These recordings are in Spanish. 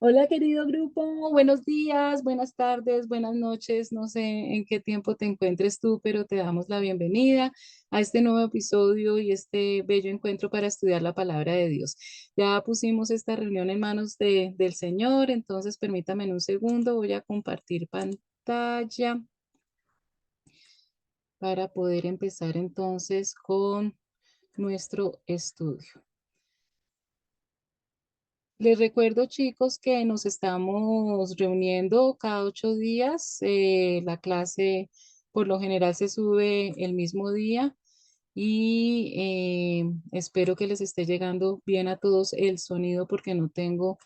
Hola querido grupo, buenos días, buenas tardes, buenas noches, no sé en qué tiempo te encuentres tú, pero te damos la bienvenida a este nuevo episodio y este bello encuentro para estudiar la palabra de Dios. Ya pusimos esta reunión en manos del Señor, entonces permítame en un segundo, voy a compartir pantalla para poder empezar entonces con nuestro estudio. Les recuerdo, chicos, que nos estamos reuniendo cada 8 días. La clase por lo general se sube el mismo día y espero que les esté llegando bien a todos el sonido porque no tengo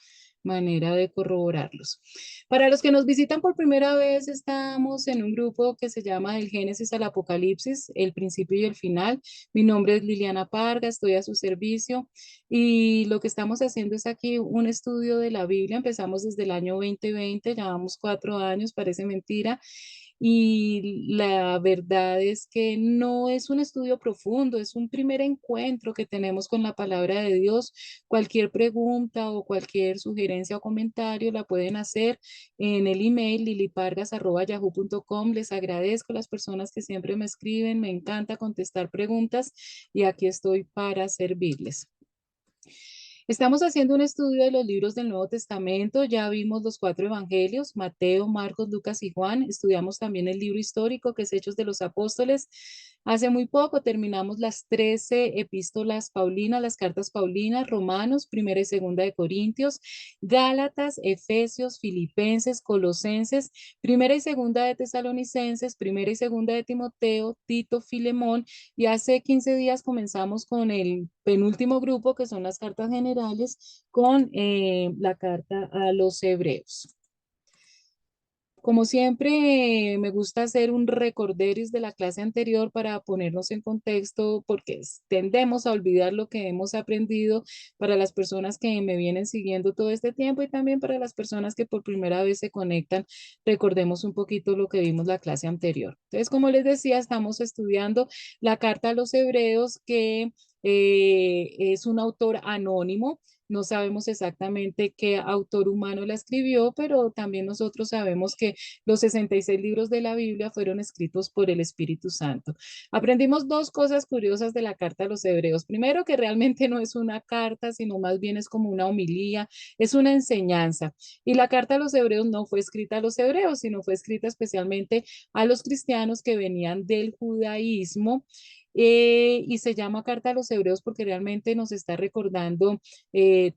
manera de corroborarlos. Para los que nos visitan por primera vez, estamos en un grupo que se llama Del Génesis al Apocalipsis, el principio y el final. Mi nombre es Liliana Parga, estoy a su servicio y lo que estamos haciendo es aquí un estudio de la Biblia. Empezamos desde el año 2020, llevamos 4 años, parece mentira. Y la verdad es que no es un estudio profundo, es un primer encuentro que tenemos con la palabra de Dios. Cualquier pregunta o cualquier sugerencia o comentario la pueden hacer en el email lilipargas@yahoo.com. Les agradezco a las personas que siempre me escriben, me encanta contestar preguntas y aquí estoy para servirles. Estamos haciendo un estudio de los libros del Nuevo Testamento. Ya vimos los 4 evangelios, Mateo, Marcos, Lucas y Juan. Estudiamos también el libro histórico que es Hechos de los Apóstoles. Hace muy poco terminamos las 13 epístolas paulinas, las cartas paulinas, Romanos, primera y segunda de Corintios, Gálatas, Efesios, Filipenses, Colosenses, primera y segunda de Tesalonicenses, primera y segunda de Timoteo, Tito, Filemón, y hace 15 días comenzamos con el penúltimo grupo, que son las cartas generales, con la carta a los hebreos. Como siempre, me gusta hacer un recorderis de la clase anterior para ponernos en contexto, porque tendemos a olvidar lo que hemos aprendido para las personas que me vienen siguiendo todo este tiempo y también para las personas que por primera vez se conectan, recordemos un poquito lo que vimos la clase anterior. Entonces, como les decía, estamos estudiando la carta a los hebreos, que es un autor anónimo. No sabemos exactamente qué autor humano la escribió, pero también nosotros sabemos que los 66 libros de la Biblia fueron escritos por el Espíritu Santo. Aprendimos dos cosas curiosas de la carta a los hebreos. Primero, que realmente no es una carta, sino más bien es como una homilía, es una enseñanza. Y la carta a los hebreos no fue escrita a los hebreos, sino fue escrita especialmente a los cristianos que venían del judaísmo. Y se llama Carta a los Hebreos porque realmente nos está recordando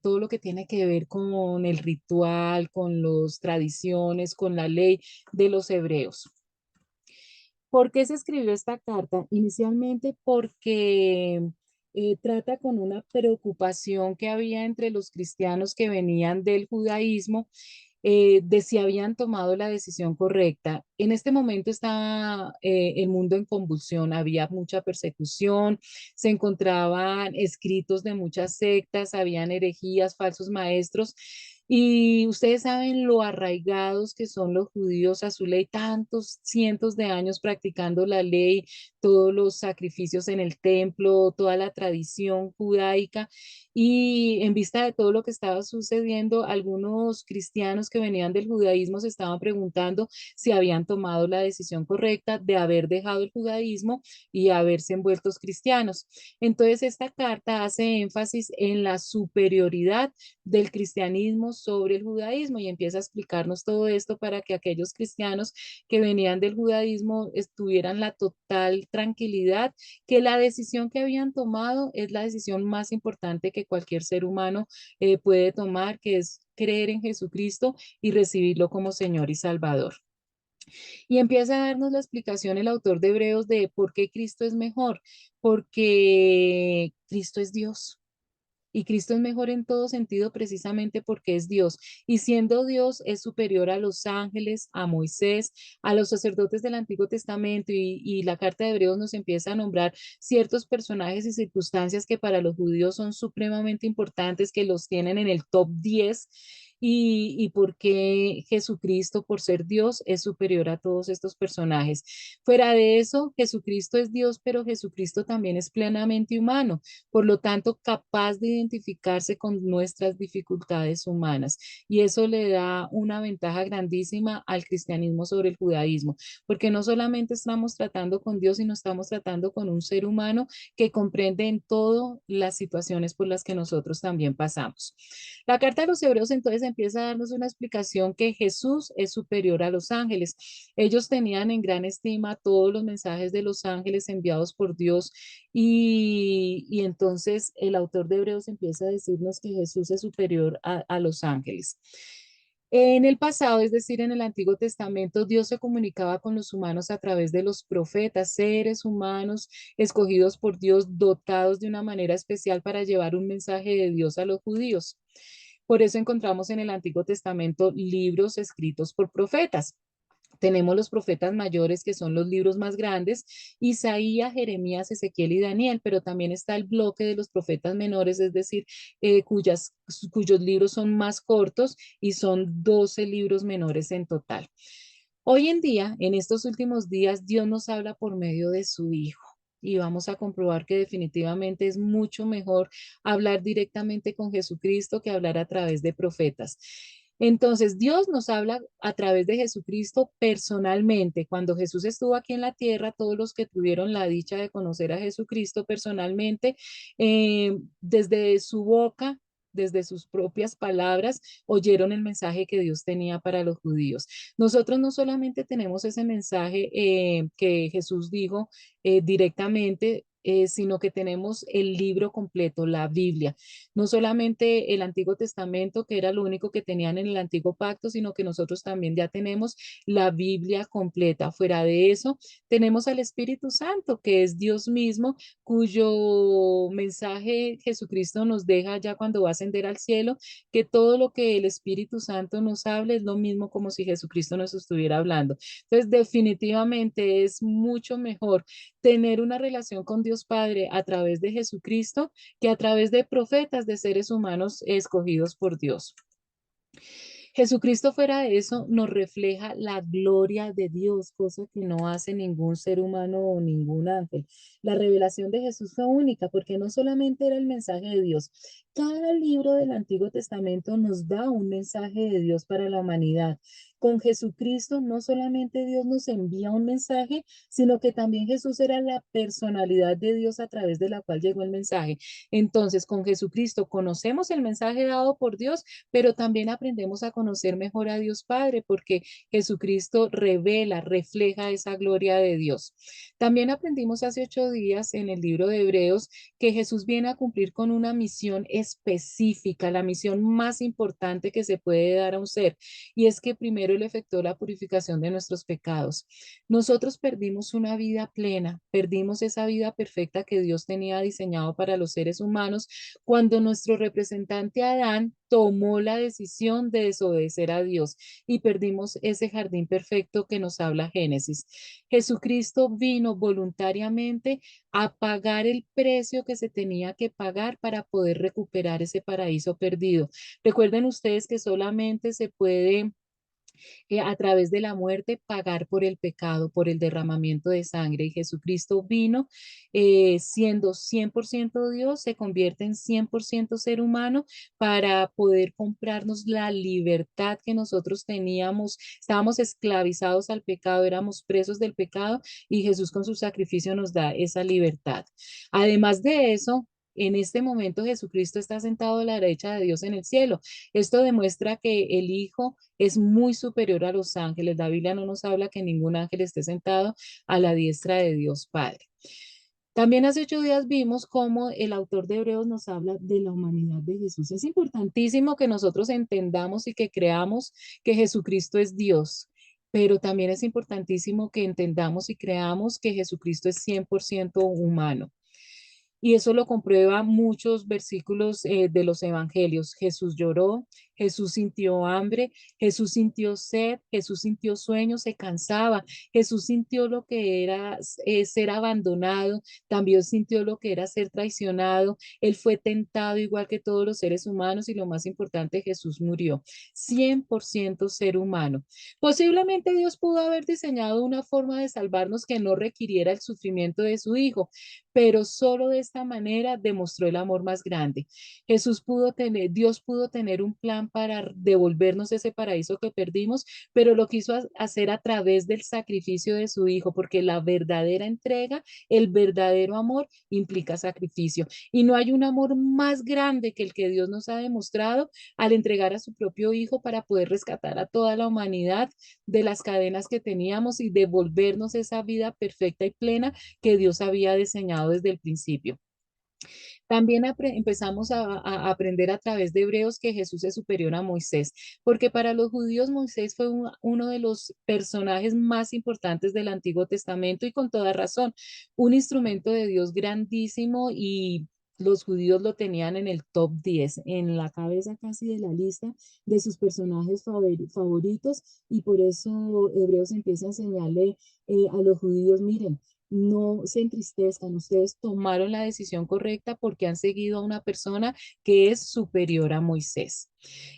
todo lo que tiene que ver con el ritual, con las tradiciones, con la ley de los hebreos. ¿Por qué se escribió esta carta? Inicialmente porque trata con una preocupación que había entre los cristianos que venían del judaísmo, de si habían tomado la decisión correcta. En este momento está el mundo en convulsión, había mucha persecución, se encontraban escritos de muchas sectas, habían herejías, falsos maestros. Y ustedes saben lo arraigados que son los judíos a su ley, tantos cientos de años practicando la ley, todos los sacrificios en el templo, toda la tradición judaica. Y en vista de todo lo que estaba sucediendo, algunos cristianos que venían del judaísmo se estaban preguntando si habían tomado la decisión correcta de haber dejado el judaísmo y haberse envueltos cristianos. Entonces, esta carta hace énfasis en la superioridad del cristianismo sobre el judaísmo y empieza a explicarnos todo esto para que aquellos cristianos que venían del judaísmo tuvieran la total tranquilidad que la decisión que habían tomado es la decisión más importante que cualquier ser humano puede tomar, que es creer en Jesucristo y recibirlo como Señor y Salvador. Y empieza a darnos la explicación el autor de Hebreos de por qué Cristo es mejor, porque Cristo es Dios. Y Cristo es mejor en todo sentido precisamente porque es Dios. Y siendo Dios es superior a los ángeles, a Moisés, a los sacerdotes del Antiguo Testamento. Y la carta de Hebreos nos empieza a nombrar ciertos personajes y circunstancias que para los judíos son supremamente importantes, que los tienen en el top 10. y por qué Jesucristo, por ser Dios, es superior a todos estos personajes. Fuera de eso, Jesucristo es Dios, pero Jesucristo también es plenamente humano, por lo tanto, capaz de identificarse con nuestras dificultades humanas. Y eso le da una ventaja grandísima al cristianismo sobre el judaísmo, porque no solamente estamos tratando con Dios, sino estamos tratando con un ser humano que comprende en todo las situaciones por las que nosotros también pasamos. La carta de los Hebreos entonces empieza a darnos una explicación que Jesús es superior a los ángeles. Ellos tenían en gran estima todos los mensajes de los ángeles enviados por Dios y entonces el autor de Hebreos empieza a decirnos que Jesús es superior a los ángeles. En el pasado, es decir, en el Antiguo Testamento, Dios se comunicaba con los humanos a través de los profetas, seres humanos escogidos por Dios, dotados de una manera especial para llevar un mensaje de Dios a los judíos. Por eso encontramos en el Antiguo Testamento libros escritos por profetas. Tenemos los profetas mayores, que son los libros más grandes, Isaías, Jeremías, Ezequiel y Daniel, pero también está el bloque de los profetas menores, es decir, cuyos libros son más cortos y son 12 libros menores en total. Hoy en día, en estos últimos días, Dios nos habla por medio de su Hijo. Y vamos a comprobar que definitivamente es mucho mejor hablar directamente con Jesucristo que hablar a través de profetas. Entonces, Dios nos habla a través de Jesucristo personalmente. Cuando Jesús estuvo aquí en la tierra, todos los que tuvieron la dicha de conocer a Jesucristo personalmente, desde su boca, desde sus propias palabras, oyeron el mensaje que Dios tenía para los judíos. Nosotros no solamente tenemos ese mensaje que Jesús dijo directamente, sino que tenemos el libro completo, la Biblia. No solamente el Antiguo Testamento, que era lo único que tenían en el Antiguo Pacto, sino que nosotros también ya tenemos la Biblia completa. Fuera de eso, tenemos al Espíritu Santo, que es Dios mismo, cuyo mensaje Jesucristo nos deja ya cuando va a ascender al cielo, que todo lo que el Espíritu Santo nos hable es lo mismo como si Jesucristo nos estuviera hablando. Entonces, definitivamente es mucho mejor tener una relación con Dios Padre a través de Jesucristo que a través de profetas, de seres humanos escogidos por Dios. Jesucristo fuera de eso nos refleja la gloria de Dios, cosa que no hace ningún ser humano o ningún ángel. La revelación de Jesús fue única porque no solamente era el mensaje de Dios. Cada libro del Antiguo Testamento nos da un mensaje de Dios para la humanidad. Con Jesucristo no solamente Dios nos envía un mensaje, sino que también Jesús era la personalidad de Dios a través de la cual llegó el mensaje. Entonces, con Jesucristo conocemos el mensaje dado por Dios, pero también aprendemos a conocer mejor a Dios Padre, porque Jesucristo revela, refleja esa gloria de Dios. También aprendimos hace 8 días en el libro de Hebreos que Jesús viene a cumplir con una misión específica, la misión más importante que se puede dar a un ser, y es que primero Él efectuó la purificación de nuestros pecados. Nosotros perdimos una vida plena, perdimos esa vida perfecta que Dios tenía diseñado para los seres humanos cuando nuestro representante Adán tomó la decisión de desobedecer a Dios y perdimos ese jardín perfecto que nos habla Génesis. Jesucristo vino voluntariamente a pagar el precio que se tenía que pagar para poder recuperar ese paraíso perdido. Recuerden ustedes que solamente se puede a través de la muerte pagar por el pecado, por el derramamiento de sangre. Y Jesucristo vino siendo 100% Dios, se convierte en 100% ser humano para poder comprarnos la libertad que nosotros teníamos. Estábamos esclavizados al pecado, éramos presos del pecado y Jesús con su sacrificio nos da esa libertad. Además de eso, en este momento Jesucristo está sentado a la derecha de Dios en el cielo. Esto demuestra que el Hijo es muy superior a los ángeles. La Biblia no nos habla que ningún ángel esté sentado a la diestra de Dios Padre. También hace 8 días vimos cómo el autor de Hebreos nos habla de la humanidad de Jesús. Es importantísimo que nosotros entendamos y que creamos que Jesucristo es Dios, pero también es importantísimo que entendamos y creamos que Jesucristo es 100% humano. Y eso lo comprueba muchos versículos de los evangelios. Jesús lloró, Jesús sintió hambre, Jesús sintió sed, Jesús sintió sueño, se cansaba, Jesús sintió lo que era ser abandonado, también sintió lo que era ser traicionado, él fue tentado igual que todos los seres humanos y lo más importante, Jesús murió, 100% ser humano. Posiblemente Dios pudo haber diseñado una forma de salvarnos que no requiriera el sufrimiento de su Hijo, pero solo de esta manera demostró el amor más grande. Dios pudo tener un plan para devolvernos ese paraíso que perdimos, pero lo quiso hacer a través del sacrificio de su Hijo, porque la verdadera entrega, el verdadero amor implica sacrificio. Y no hay un amor más grande que el que Dios nos ha demostrado al entregar a su propio Hijo para poder rescatar a toda la humanidad de las cadenas que teníamos y devolvernos esa vida perfecta y plena que Dios había diseñado desde el principio. También empezamos a aprender a través de Hebreos que Jesús es superior a Moisés, porque para los judíos Moisés fue uno de los personajes más importantes del Antiguo Testamento y con toda razón, un instrumento de Dios grandísimo y los judíos lo tenían en el top 10, en la cabeza casi de la lista de sus personajes favoritos y por eso Hebreos empieza a enseñarle a los judíos, miren, no se entristezcan, ustedes tomaron la decisión correcta porque han seguido a una persona que es superior a Moisés.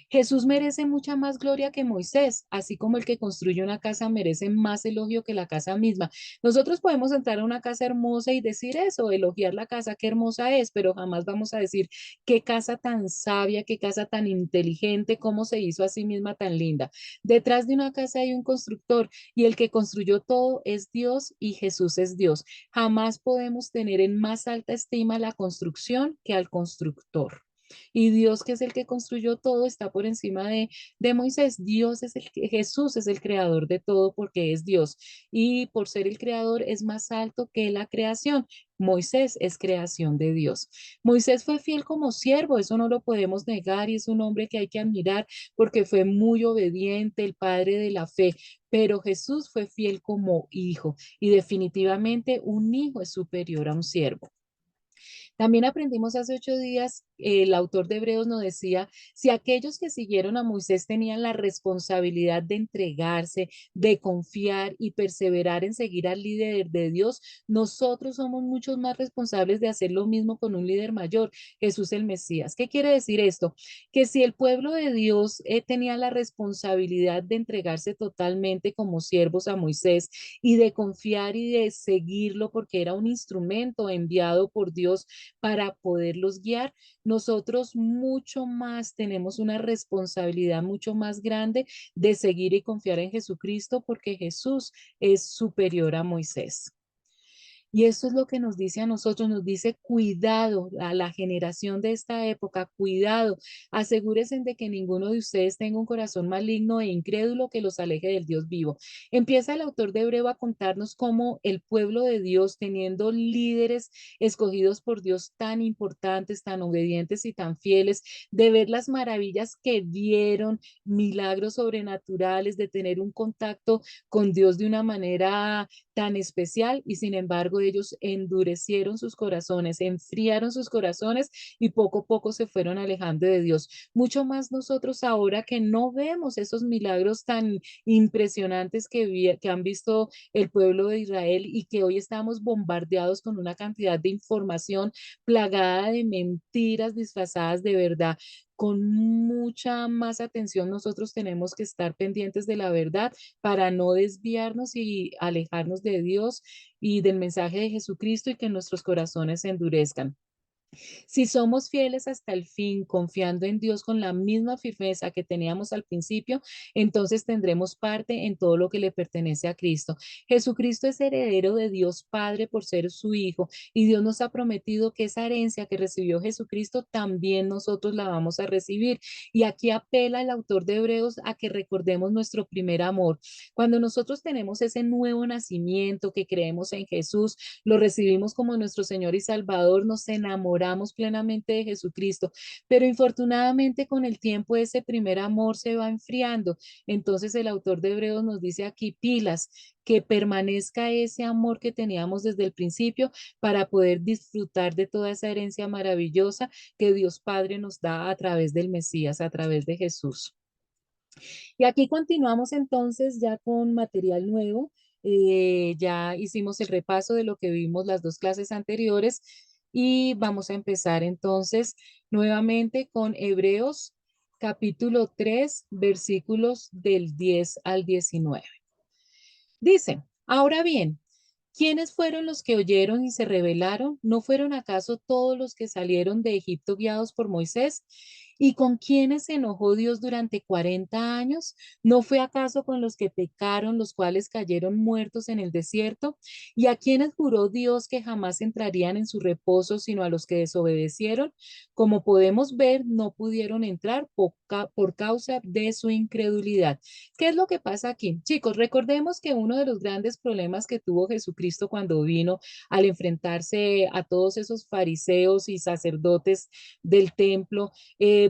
Jesús merece mucha más gloria que Moisés, así como el que construye una casa merece más elogio que la casa misma. Nosotros podemos entrar a una casa hermosa y decir eso, elogiar la casa, qué hermosa es, pero jamás vamos a decir qué casa tan sabia, qué casa tan inteligente, cómo se hizo a sí misma tan linda. Detrás de una casa hay un constructor y el que construyó todo es Dios y Jesús es Dios. Jamás podemos tener en más alta estima la construcción que al constructor. Y Dios, que es el que construyó todo, está por encima de Moisés. Dios es Jesús es el creador de todo porque es Dios. Y por ser el creador es más alto que la creación. Moisés es creación de Dios. Moisés fue fiel como siervo, eso no lo podemos negar y es un hombre que hay que admirar porque fue muy obediente, el padre de la fe, pero Jesús fue fiel como hijo y definitivamente un hijo es superior a un siervo. También aprendimos hace 8 días, el autor de Hebreos nos decía, si aquellos que siguieron a Moisés tenían la responsabilidad de entregarse, de confiar y perseverar en seguir al líder de Dios, nosotros somos muchos más responsables de hacer lo mismo con un líder mayor, Jesús el Mesías. ¿Qué quiere decir esto? Que si el pueblo de Dios tenía la responsabilidad de entregarse totalmente como siervos a Moisés y de confiar y de seguirlo porque era un instrumento enviado por Dios para poderlos guiar, nosotros mucho más tenemos una responsabilidad mucho más grande de seguir y confiar en Jesucristo porque Jesús es superior a Moisés. Y eso es lo que nos dice a nosotros, nos dice cuidado a la generación de esta época, cuidado, asegúrense de que ninguno de ustedes tenga un corazón maligno e incrédulo que los aleje del Dios vivo. Empieza el autor de Hebreo a contarnos cómo el pueblo de Dios, teniendo líderes escogidos por Dios tan importantes, tan obedientes y tan fieles, de ver las maravillas que vieron, milagros sobrenaturales, de tener un contacto con Dios de una manera tan especial y sin embargo ellos endurecieron sus corazones, enfriaron sus corazones y poco a poco se fueron alejando de Dios. Mucho más nosotros ahora que no vemos esos milagros tan impresionantes que han visto el pueblo de Israel y que hoy estamos bombardeados con una cantidad de información plagada de mentiras disfrazadas de verdad. Con mucha más atención nosotros tenemos que estar pendientes de la verdad para no desviarnos y alejarnos de Dios y del mensaje de Jesucristo y que nuestros corazones se endurezcan. Si somos fieles hasta el fin, confiando en Dios con la misma firmeza que teníamos al principio, entonces tendremos parte en todo lo que le pertenece a Cristo. Jesucristo es heredero de Dios Padre por ser su Hijo y Dios nos ha prometido que esa herencia que recibió Jesucristo también nosotros la vamos a recibir. Y aquí apela el autor de Hebreos a que recordemos nuestro primer amor. Cuando nosotros tenemos ese nuevo nacimiento, que creemos en Jesús, lo recibimos como nuestro Señor y Salvador, nos enamoramos enamoramos plenamente de Jesucristo, pero infortunadamente con el tiempo ese primer amor se va enfriando. Entonces el autor de Hebreos nos dice aquí pilas, que permanezca ese amor que teníamos desde el principio para poder disfrutar de toda esa herencia maravillosa que Dios Padre nos da a través del Mesías, a través de Jesús. Y aquí continuamos entonces ya con material nuevo. Ya hicimos el repaso de lo que vimos las dos clases anteriores y vamos a empezar entonces nuevamente con Hebreos capítulo 3 versículos del 10 al 19. Dice, ahora bien, ¿quiénes fueron los que oyeron y se rebelaron? ¿No fueron acaso todos los que salieron de Egipto guiados por Moisés? ¿Y con quiénes se enojó Dios durante 40 años? ¿No fue acaso con los que pecaron, los cuales cayeron muertos en el desierto? ¿Y a quiénes juró Dios que jamás entrarían en su reposo, sino a los que desobedecieron? Como podemos ver, no pudieron entrar por causa de su incredulidad. ¿Qué es lo que pasa aquí? Chicos, recordemos que uno de los grandes problemas que tuvo Jesucristo cuando vino al enfrentarse a todos esos fariseos y sacerdotes del templo,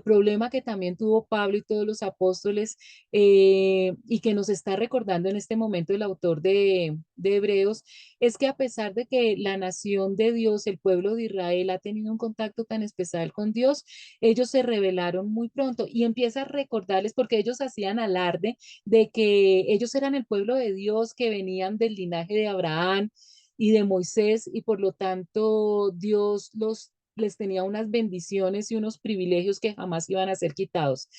problema que también tuvo Pablo y todos los apóstoles, y que nos está recordando en este momento el autor de Hebreos, es que a pesar de que la nación de Dios, el pueblo de Israel, ha tenido un contacto tan especial con Dios, ellos se rebelaron muy pronto y empieza a recordarles porque ellos hacían alarde de que ellos eran el pueblo de Dios, que venían del linaje de Abraham y de Moisés, y por lo tanto Dios les tenía unas bendiciones y unos privilegios que jamás iban a ser quitados.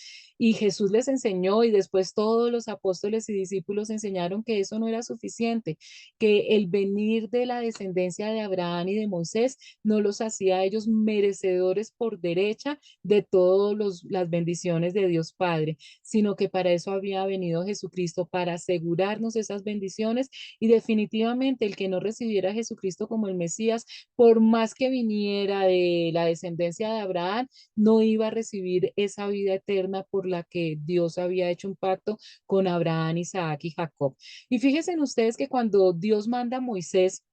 Y Jesús les enseñó y después todos los apóstoles y discípulos enseñaron que eso no era suficiente, que el venir de la descendencia de Abraham y de Moisés no los hacía a ellos merecedores por derecha de todas las bendiciones de Dios Padre, sino que para eso había venido Jesucristo, para asegurarnos esas bendiciones. Y definitivamente el que no recibiera a Jesucristo como el Mesías, por más que viniera de la descendencia de Abraham, no iba a recibir esa vida eterna por la que Dios había hecho un pacto con Abraham, Isaac y Jacob. Y fíjense en ustedes que cuando Dios manda a Moisés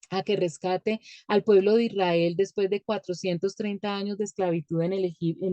a que rescate al pueblo de Israel después de 430 años de esclavitud en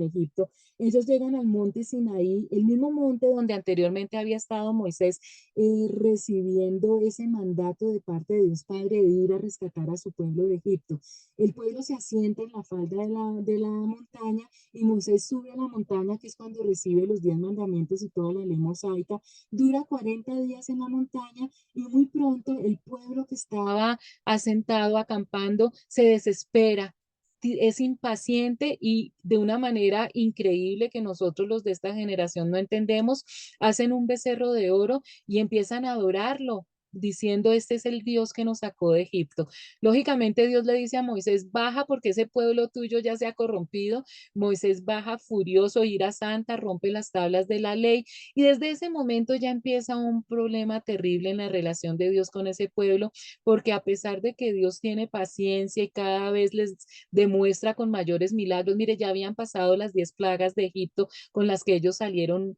Egipto. Ellos llegan al monte Sinaí, el mismo monte donde anteriormente había estado Moisés, recibiendo ese mandato de parte de Dios Padre de ir a rescatar a su pueblo de Egipto. El pueblo se asienta en la falda de la montaña y Moisés sube a la montaña, que es cuando recibe los 10 mandamientos y toda la ley mosaica. Dura 40 días en la montaña y muy pronto el pueblo que estaba asentado, acampando, se desespera, es impaciente y de una manera increíble que nosotros los de esta generación no entendemos, hacen un becerro de oro y empiezan a adorarlo, diciendo, este es el Dios que nos sacó de Egipto. Lógicamente Dios le dice a Moisés, baja porque ese pueblo tuyo ya se ha corrompido. Moisés baja furioso, ira santa, rompe las tablas de la ley y desde ese momento ya empieza un problema terrible en la relación de Dios con ese pueblo, porque a pesar de que Dios tiene paciencia y cada vez les demuestra con mayores milagros, mire, ya habían pasado las 10 plagas de Egipto con las que ellos salieron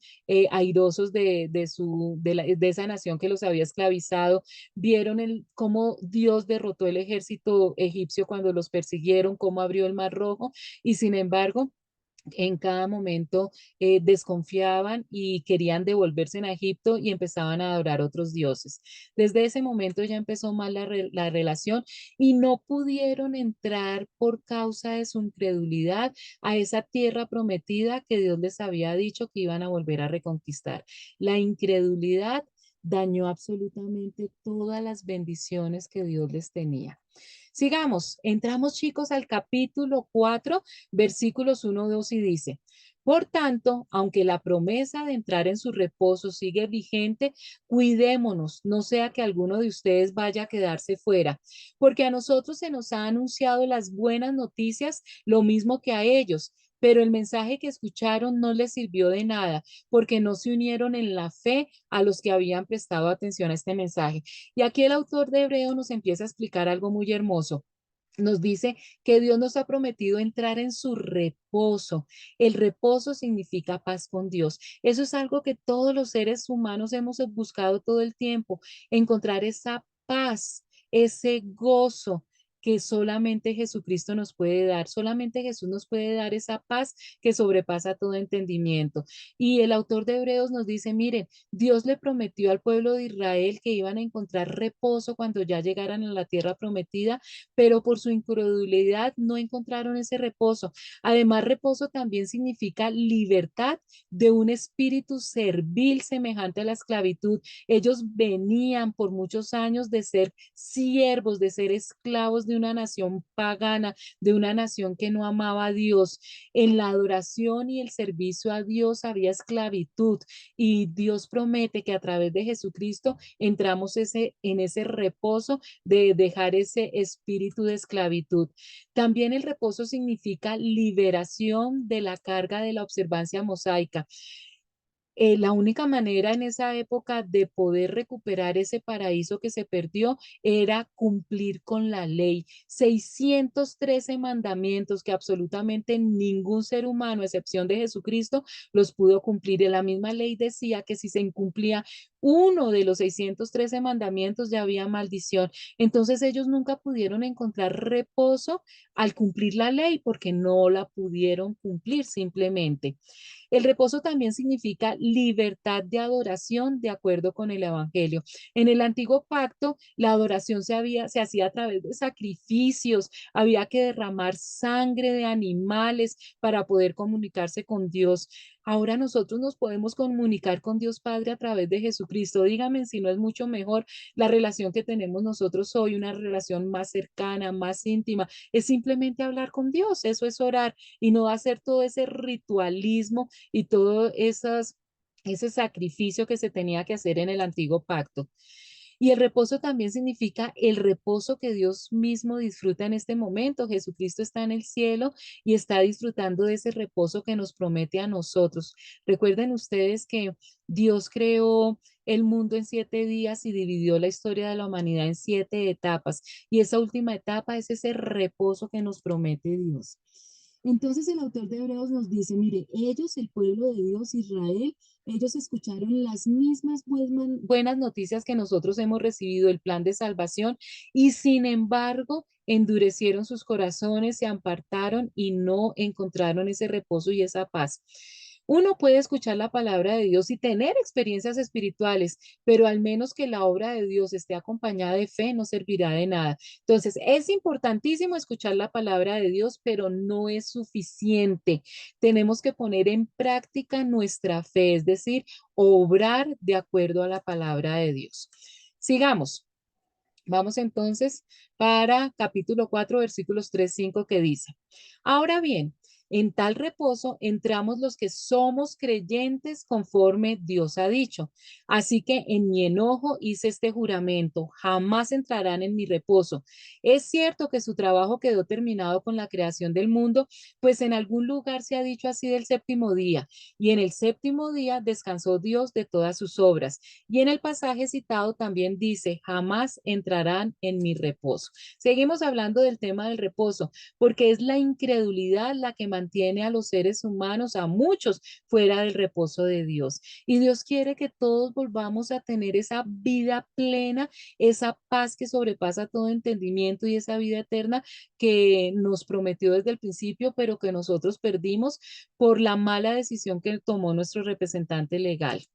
airosos de esa nación que los había esclavizado, vieron cómo Dios derrotó el ejército egipcio cuando los persiguieron, cómo abrió el mar rojo y sin embargo en cada momento desconfiaban y querían devolverse a Egipto y empezaban a adorar otros dioses. Desde ese momento ya empezó mal la relación y no pudieron entrar por causa de su incredulidad a esa tierra prometida que Dios les había dicho que iban a volver a reconquistar. La incredulidad dañó absolutamente todas las bendiciones que Dios les tenía. Sigamos, entramos chicos al capítulo 4, versículos 1, 2 y dice, por tanto, aunque la promesa de entrar en su reposo sigue vigente, cuidémonos, no sea que alguno de ustedes vaya a quedarse fuera, porque a nosotros se nos ha anunciado las buenas noticias, lo mismo que a ellos. Pero el mensaje que escucharon no les sirvió de nada, porque no se unieron en la fe a los que habían prestado atención a este mensaje. Y aquí el autor de Hebreo nos empieza a explicar algo muy hermoso. Nos dice que Dios nos ha prometido entrar en su reposo. El reposo significa paz con Dios. Eso es algo que todos los seres humanos hemos buscado todo el tiempo, encontrar esa paz, ese gozo, que solamente Jesucristo nos puede dar. Solamente Jesús nos puede dar esa paz que sobrepasa todo entendimiento. Y el autor de Hebreos nos dice, miren, Dios le prometió al pueblo de Israel que iban a encontrar reposo cuando ya llegaran a la tierra prometida, pero por su incredulidad no encontraron ese reposo. Además, reposo también significa libertad de un espíritu servil semejante a la esclavitud. Ellos venían por muchos años de ser siervos, de ser esclavos de una nación pagana, de una nación que no amaba a Dios. En la adoración y el servicio a Dios había esclavitud y Dios promete que a través de Jesucristo entramos en ese reposo de dejar ese espíritu de esclavitud. También el reposo significa liberación de la carga de la observancia mosaica. La única manera en esa época de poder recuperar ese paraíso que se perdió era cumplir con la ley. 613 mandamientos que absolutamente ningún ser humano, a excepción de Jesucristo, los pudo cumplir. Y la misma ley decía que si se incumplía uno de los 613 mandamientos ya había maldición. Entonces ellos nunca pudieron encontrar reposo al cumplir la ley porque no la pudieron cumplir simplemente. El reposo también significa libertad de adoración de acuerdo con el Evangelio. En el antiguo pacto, la adoración se hacía a través de sacrificios, había que derramar sangre de animales para poder comunicarse con Dios. Ahora nosotros nos podemos comunicar con Dios Padre a través de Jesucristo. Dígame si no es mucho mejor la relación que tenemos nosotros hoy, una relación más cercana, más íntima. Es simplemente hablar con Dios, eso es orar y no hacer todo ese ritualismo y todo ese sacrificio que se tenía que hacer en el antiguo pacto. Y el reposo también significa el reposo que Dios mismo disfruta en este momento. Jesucristo está en el cielo y está disfrutando de ese reposo que nos promete a nosotros. Recuerden ustedes que Dios creó el mundo en 7 días y dividió la historia de la humanidad en 7 etapas. Y esa última etapa es ese reposo que nos promete Dios. Entonces el autor de Hebreos nos dice, mire, ellos, el pueblo de Dios, Israel, ellos escucharon las mismas buenas noticias que nosotros hemos recibido, el plan de salvación, y sin embargo endurecieron sus corazones, se apartaron y no encontraron ese reposo y esa paz. Uno puede escuchar la palabra de Dios y tener experiencias espirituales, pero al menos que la obra de Dios esté acompañada de fe, no servirá de nada. Entonces, es importantísimo escuchar la palabra de Dios, pero no es suficiente. Tenemos que poner en práctica nuestra fe, es decir, obrar de acuerdo a la palabra de Dios. Sigamos. Vamos entonces para capítulo 4, versículos 3, 5 que dice, ahora bien, en tal reposo entramos los que somos creyentes conforme Dios ha dicho. Así que en mi enojo hice este juramento, jamás entrarán en mi reposo. Es cierto que su trabajo quedó terminado con la creación del mundo, pues en algún lugar se ha dicho así del séptimo día, y en el séptimo día descansó Dios de todas sus obras. Y en el pasaje citado también dice, jamás entrarán en mi reposo. Seguimos hablando del tema del reposo, porque es la incredulidad la que mantiene a los seres humanos, a muchos, fuera del reposo de Dios. Y Dios quiere que todos volvamos a tener esa vida plena, esa paz que sobrepasa todo entendimiento y esa vida eterna que nos prometió desde el principio, pero que nosotros perdimos por la mala decisión que tomó nuestro representante legal.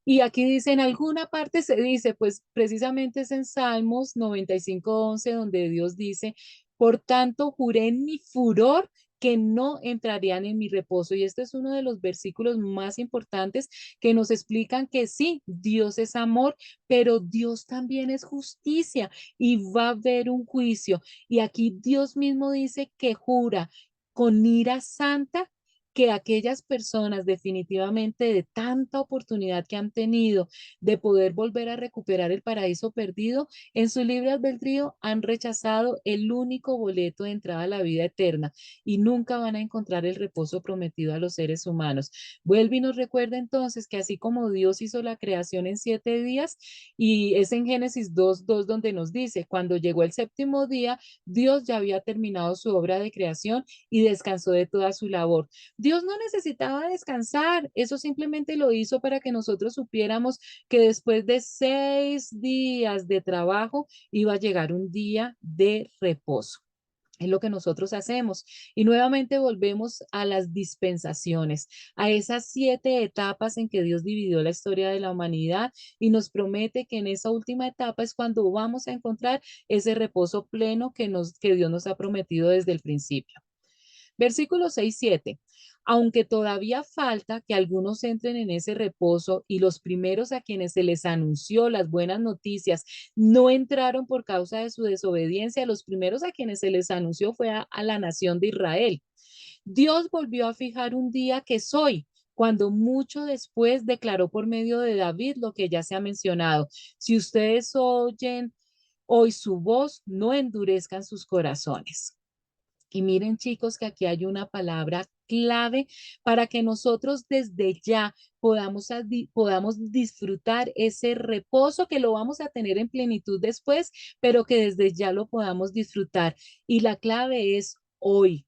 Y aquí dice, en alguna parte se dice, pues precisamente es en Salmos 95:11 donde Dios dice, por tanto juré en mi furor que no entrarían en mi reposo. Y este es uno de los versículos más importantes que nos explican que sí, Dios es amor, pero Dios también es justicia y va a haber un juicio. Y aquí Dios mismo dice que jura con ira santa que aquellas personas definitivamente de tanta oportunidad que han tenido de poder volver a recuperar el paraíso perdido, en su libre albedrío han rechazado el único boleto de entrada a la vida eterna y nunca van a encontrar el reposo prometido a los seres humanos. Vuelve y nos recuerda entonces que así como Dios hizo la creación en 7 días, y es en Génesis 2:2 donde nos dice, cuando llegó el séptimo día, Dios ya había terminado su obra de creación y descansó de toda su labor. Dios no necesitaba descansar, eso simplemente lo hizo para que nosotros supiéramos que después de 6 días de trabajo iba a llegar un día de reposo. Es lo que nosotros hacemos. Y nuevamente volvemos a las dispensaciones, a esas 7 etapas en que Dios dividió la historia de la humanidad y nos promete que en esa última etapa es cuando vamos a encontrar ese reposo pleno que Dios nos ha prometido desde el principio. Versículos 6, 7. Aunque todavía falta que algunos entren en ese reposo y los primeros a quienes se les anunció las buenas noticias no entraron por causa de su desobediencia, los primeros a quienes se les anunció fue a la nación de Israel. Dios volvió a fijar un día que es hoy, cuando mucho después declaró por medio de David lo que ya se ha mencionado. Si ustedes oyen hoy su voz, no endurezcan sus corazones. Y miren, chicos, que aquí hay una palabra clave para que nosotros desde ya podamos disfrutar ese reposo que lo vamos a tener en plenitud después, pero que desde ya lo podamos disfrutar. Y la clave es hoy.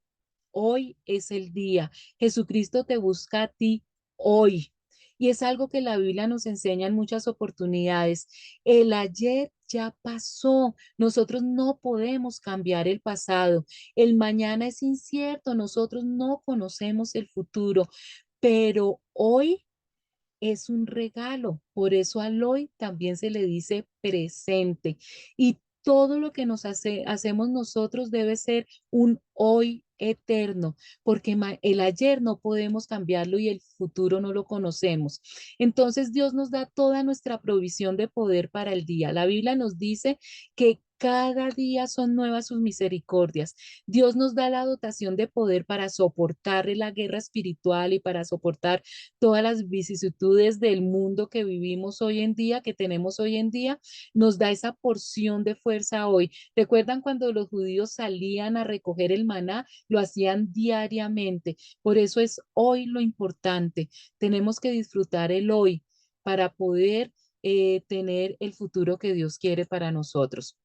Hoy es el día. Jesucristo te busca a ti hoy. Y es algo que la Biblia nos enseña en muchas oportunidades. El ayer ya pasó. Nosotros no podemos cambiar el pasado. El mañana es incierto. Nosotros no conocemos el futuro. Pero hoy es un regalo. Por eso al hoy también se le dice presente. Y todo lo que hacemos nosotros debe ser un hoy eterno, porque el ayer no podemos cambiarlo y el futuro no lo conocemos. Entonces Dios nos da toda nuestra provisión de poder para el día. La Biblia nos dice que cada día son nuevas sus misericordias. Dios nos da la dotación de poder para soportar la guerra espiritual y para soportar todas las vicisitudes del mundo que vivimos hoy en día, que tenemos hoy en día, nos da esa porción de fuerza hoy. ¿Recuerdan cuando los judíos salían a recoger el maná? Lo hacían diariamente. Por eso es hoy lo importante. Tenemos que disfrutar el hoy para poder tener el futuro que Dios quiere para nosotros.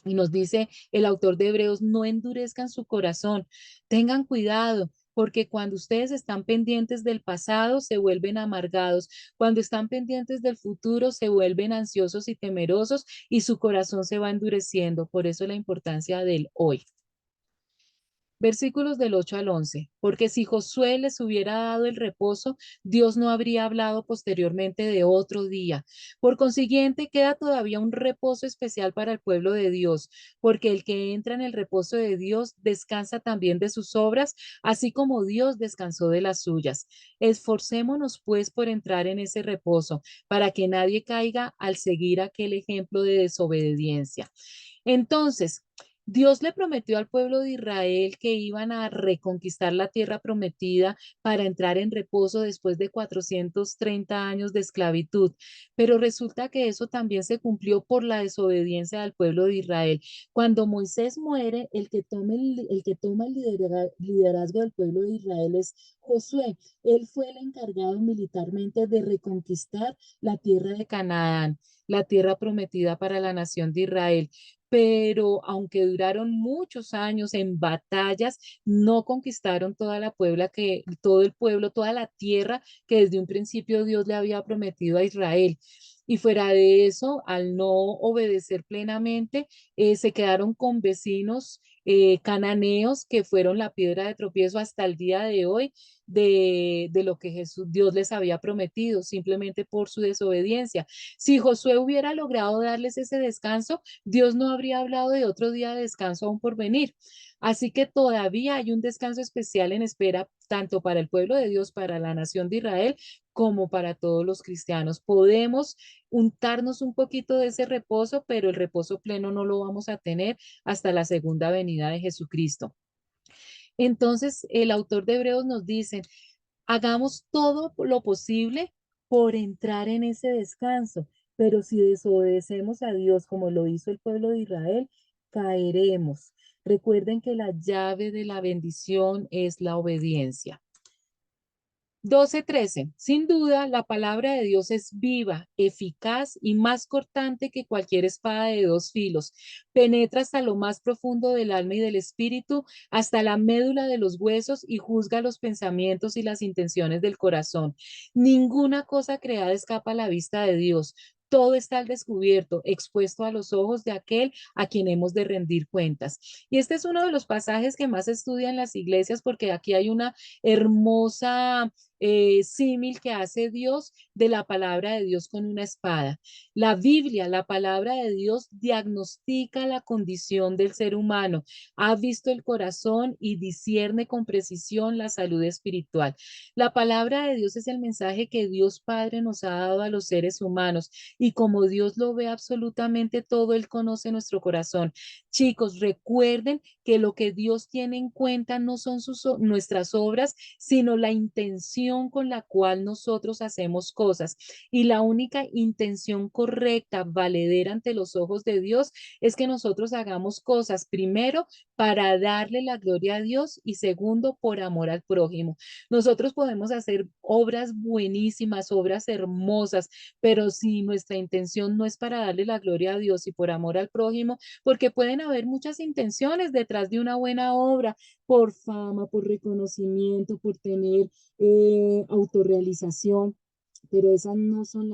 Y nos dice el autor de Hebreos, no endurezcan su corazón, tengan cuidado, porque cuando ustedes están pendientes del pasado, se vuelven amargados. Cuando están pendientes del futuro, se vuelven ansiosos y temerosos y su corazón se va endureciendo. Por eso la importancia del hoy. Versículos del 8 al 11, porque si Josué les hubiera dado el reposo, Dios no habría hablado posteriormente de otro día. Por consiguiente, queda todavía un reposo especial para el pueblo de Dios, porque el que entra en el reposo de Dios descansa también de sus obras, así como Dios descansó de las suyas. Esforcémonos pues por entrar en ese reposo, para que nadie caiga al seguir aquel ejemplo de desobediencia. Entonces, Dios le prometió al pueblo de Israel que iban a reconquistar la tierra prometida para entrar en reposo después de 430 años de esclavitud, pero resulta que eso también se cumplió por la desobediencia del pueblo de Israel. Cuando Moisés muere, el que toma el liderazgo del pueblo de Israel es Josué. Él fue el encargado militarmente de reconquistar la tierra de Canaán, la tierra prometida para la nación de Israel, pero aunque duraron muchos años en batallas, no conquistaron toda la Puebla todo el pueblo, toda la tierra que desde un principio Dios le había prometido a Israel. Y fuera de eso, al no obedecer plenamente, se quedaron con vecinos cananeos que fueron la piedra de tropiezo hasta el día de hoy de lo que Dios les había prometido, simplemente por su desobediencia. Si Josué hubiera logrado darles ese descanso, Dios no habría hablado de otro día de descanso aún por venir. Así que todavía hay un descanso especial en espera, tanto para el pueblo de Dios, para la nación de Israel, como para todos los cristianos. Podemos untarnos un poquito de ese reposo, pero el reposo pleno no lo vamos a tener hasta la segunda venida de Jesucristo. Entonces, el autor de Hebreos nos dice, hagamos todo lo posible por entrar en ese descanso, pero si desobedecemos a Dios como lo hizo el pueblo de Israel, caeremos. Recuerden que la llave de la bendición es la obediencia. 12:13. Sin duda, la palabra de Dios es viva, eficaz y más cortante que cualquier espada de dos filos. Penetra hasta lo más profundo del alma y del espíritu, hasta la médula de los huesos y juzga los pensamientos y las intenciones del corazón. Ninguna cosa creada escapa a la vista de Dios. Todo está al descubierto, expuesto a los ojos de aquel a quien hemos de rendir cuentas. Y este es uno de los pasajes que más se estudia en las iglesias porque aquí hay una hermosa símil que hace Dios de la palabra de Dios con una espada. La Biblia, la palabra de Dios, diagnostica la condición del ser humano, ha visto el corazón y discierne con precisión la salud espiritual. La palabra de Dios es el mensaje que Dios Padre nos ha dado a los seres humanos y como Dios lo ve absolutamente todo, Él conoce nuestro corazón. Chicos, recuerden que lo que Dios tiene en cuenta no son nuestras obras, sino la intención con la cual nosotros hacemos cosas. Y la única intención correcta, valedera ante los ojos de Dios, es que nosotros hagamos cosas, primero, para darle la gloria a Dios y segundo, por amor al prójimo. Nosotros podemos hacer obras buenísimas, obras hermosas, pero si nuestra intención no es para darle la gloria a Dios y por amor al prójimo, porque pueden haber muchas intenciones detrás de una buena obra, por fama, por reconocimiento, por tener autorrealización, pero esas no son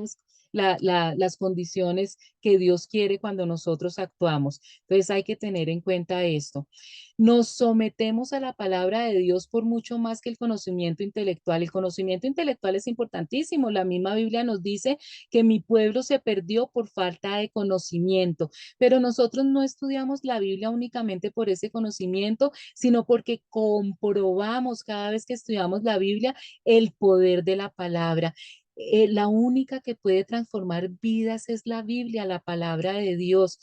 las condiciones que Dios quiere cuando nosotros actuamos. Entonces hay que tener en cuenta esto. Nos sometemos a la palabra de Dios por mucho más que el conocimiento intelectual. El conocimiento intelectual es importantísimo. La misma Biblia nos dice que mi pueblo se perdió por falta de conocimiento, pero nosotros no estudiamos la Biblia únicamente por ese conocimiento, sino porque comprobamos cada vez que estudiamos la Biblia el poder de la palabra. La única que puede transformar vidas es la Biblia, la palabra de Dios.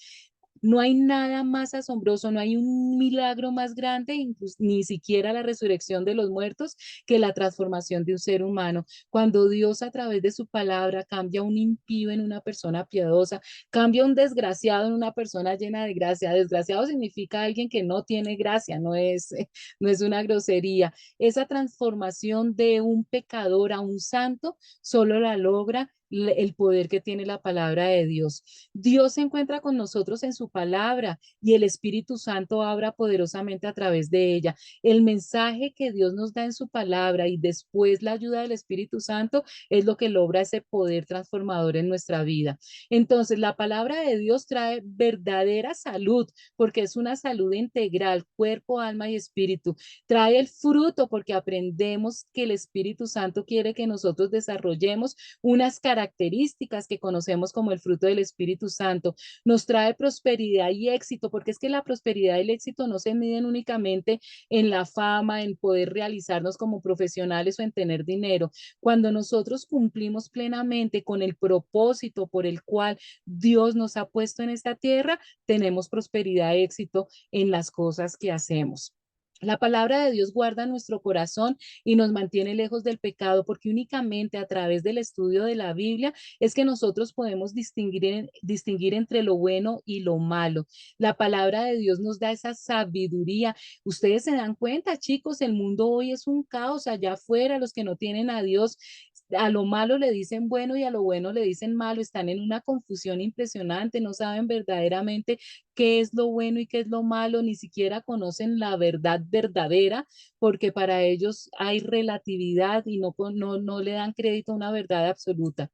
No hay nada más asombroso, no hay un milagro más grande, ni siquiera la resurrección de los muertos, que la transformación de un ser humano. Cuando Dios a través de su palabra cambia un impío en una persona piadosa, cambia un desgraciado en una persona llena de gracia. Desgraciado significa alguien que no tiene gracia, no es una grosería. Esa transformación de un pecador a un santo solo la logra el poder que tiene la palabra de Dios. Dios se encuentra con nosotros en su palabra y el Espíritu Santo obra poderosamente a través de ella. El mensaje que Dios nos da en su palabra y después la ayuda del Espíritu Santo es lo que logra ese poder transformador en nuestra vida. Entonces, la palabra de Dios trae verdadera salud porque es una salud integral, cuerpo, alma y espíritu. Trae el fruto porque aprendemos que el Espíritu Santo quiere que nosotros desarrollemos unas características que conocemos como el fruto del Espíritu Santo. Nos trae prosperidad y éxito, porque es que la prosperidad y el éxito no se miden únicamente en la fama, en poder realizarnos como profesionales o en tener dinero. Cuando nosotros cumplimos plenamente con el propósito por el cual Dios nos ha puesto en esta tierra, tenemos prosperidad y éxito en las cosas que hacemos. La palabra de Dios guarda nuestro corazón y nos mantiene lejos del pecado, porque únicamente a través del estudio de la Biblia es que nosotros podemos distinguir entre lo bueno y lo malo. La palabra de Dios nos da esa sabiduría. Ustedes se dan cuenta, chicos, el mundo hoy es un caos allá afuera, los que no tienen a Dios. A lo malo le dicen bueno y a lo bueno le dicen malo, están en una confusión impresionante, no saben verdaderamente qué es lo bueno y qué es lo malo, ni siquiera conocen la verdad verdadera, porque para ellos hay relatividad y no le dan crédito a una verdad absoluta.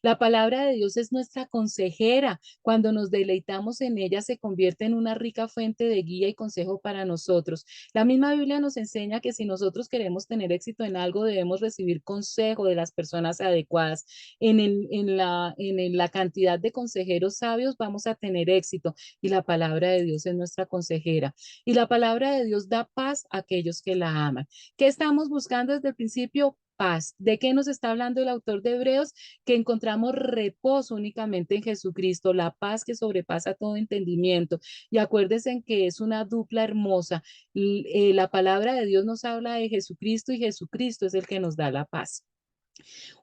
La palabra de Dios es nuestra consejera. Cuando nos deleitamos en ella, se convierte en una rica fuente de guía y consejo para nosotros. La misma Biblia nos enseña que si nosotros queremos tener éxito en algo, debemos recibir consejo de las personas adecuadas. En la cantidad de consejeros sabios vamos a tener éxito y la palabra de Dios es nuestra consejera. Y la palabra de Dios da paz a aquellos que la aman. ¿Qué estamos buscando desde el principio? Paz. ¿De qué nos está hablando el autor de Hebreos? Que encontramos reposo únicamente en Jesucristo, la paz que sobrepasa todo entendimiento. Y acuérdense en que es una dupla hermosa. La palabra de Dios nos habla de Jesucristo y Jesucristo es el que nos da la paz.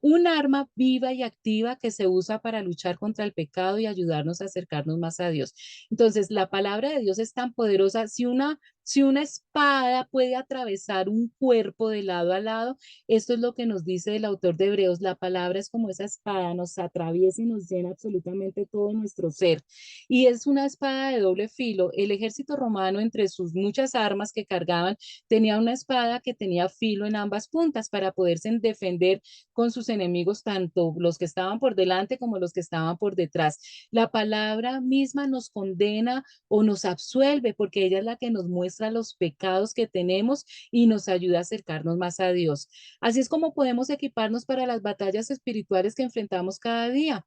Un arma viva y activa que se usa para luchar contra el pecado y ayudarnos a acercarnos más a Dios. Entonces, la palabra de Dios es tan poderosa. Si una Si una espada puede atravesar un cuerpo de lado a lado, esto es lo que nos dice el autor de Hebreos. La palabra es como esa espada, nos atraviesa y nos llena absolutamente todo nuestro ser. Y es una espada de doble filo. El ejército romano, entre sus muchas armas que cargaban, tenía una espada que tenía filo en ambas puntas para poderse defender con sus enemigos, tanto los que estaban por delante como los que estaban por detrás. La palabra misma nos condena o nos absuelve porque ella es la que nos muestra los pecados que tenemos y nos ayuda a acercarnos más a Dios. Así es como podemos equiparnos para las batallas espirituales que enfrentamos cada día.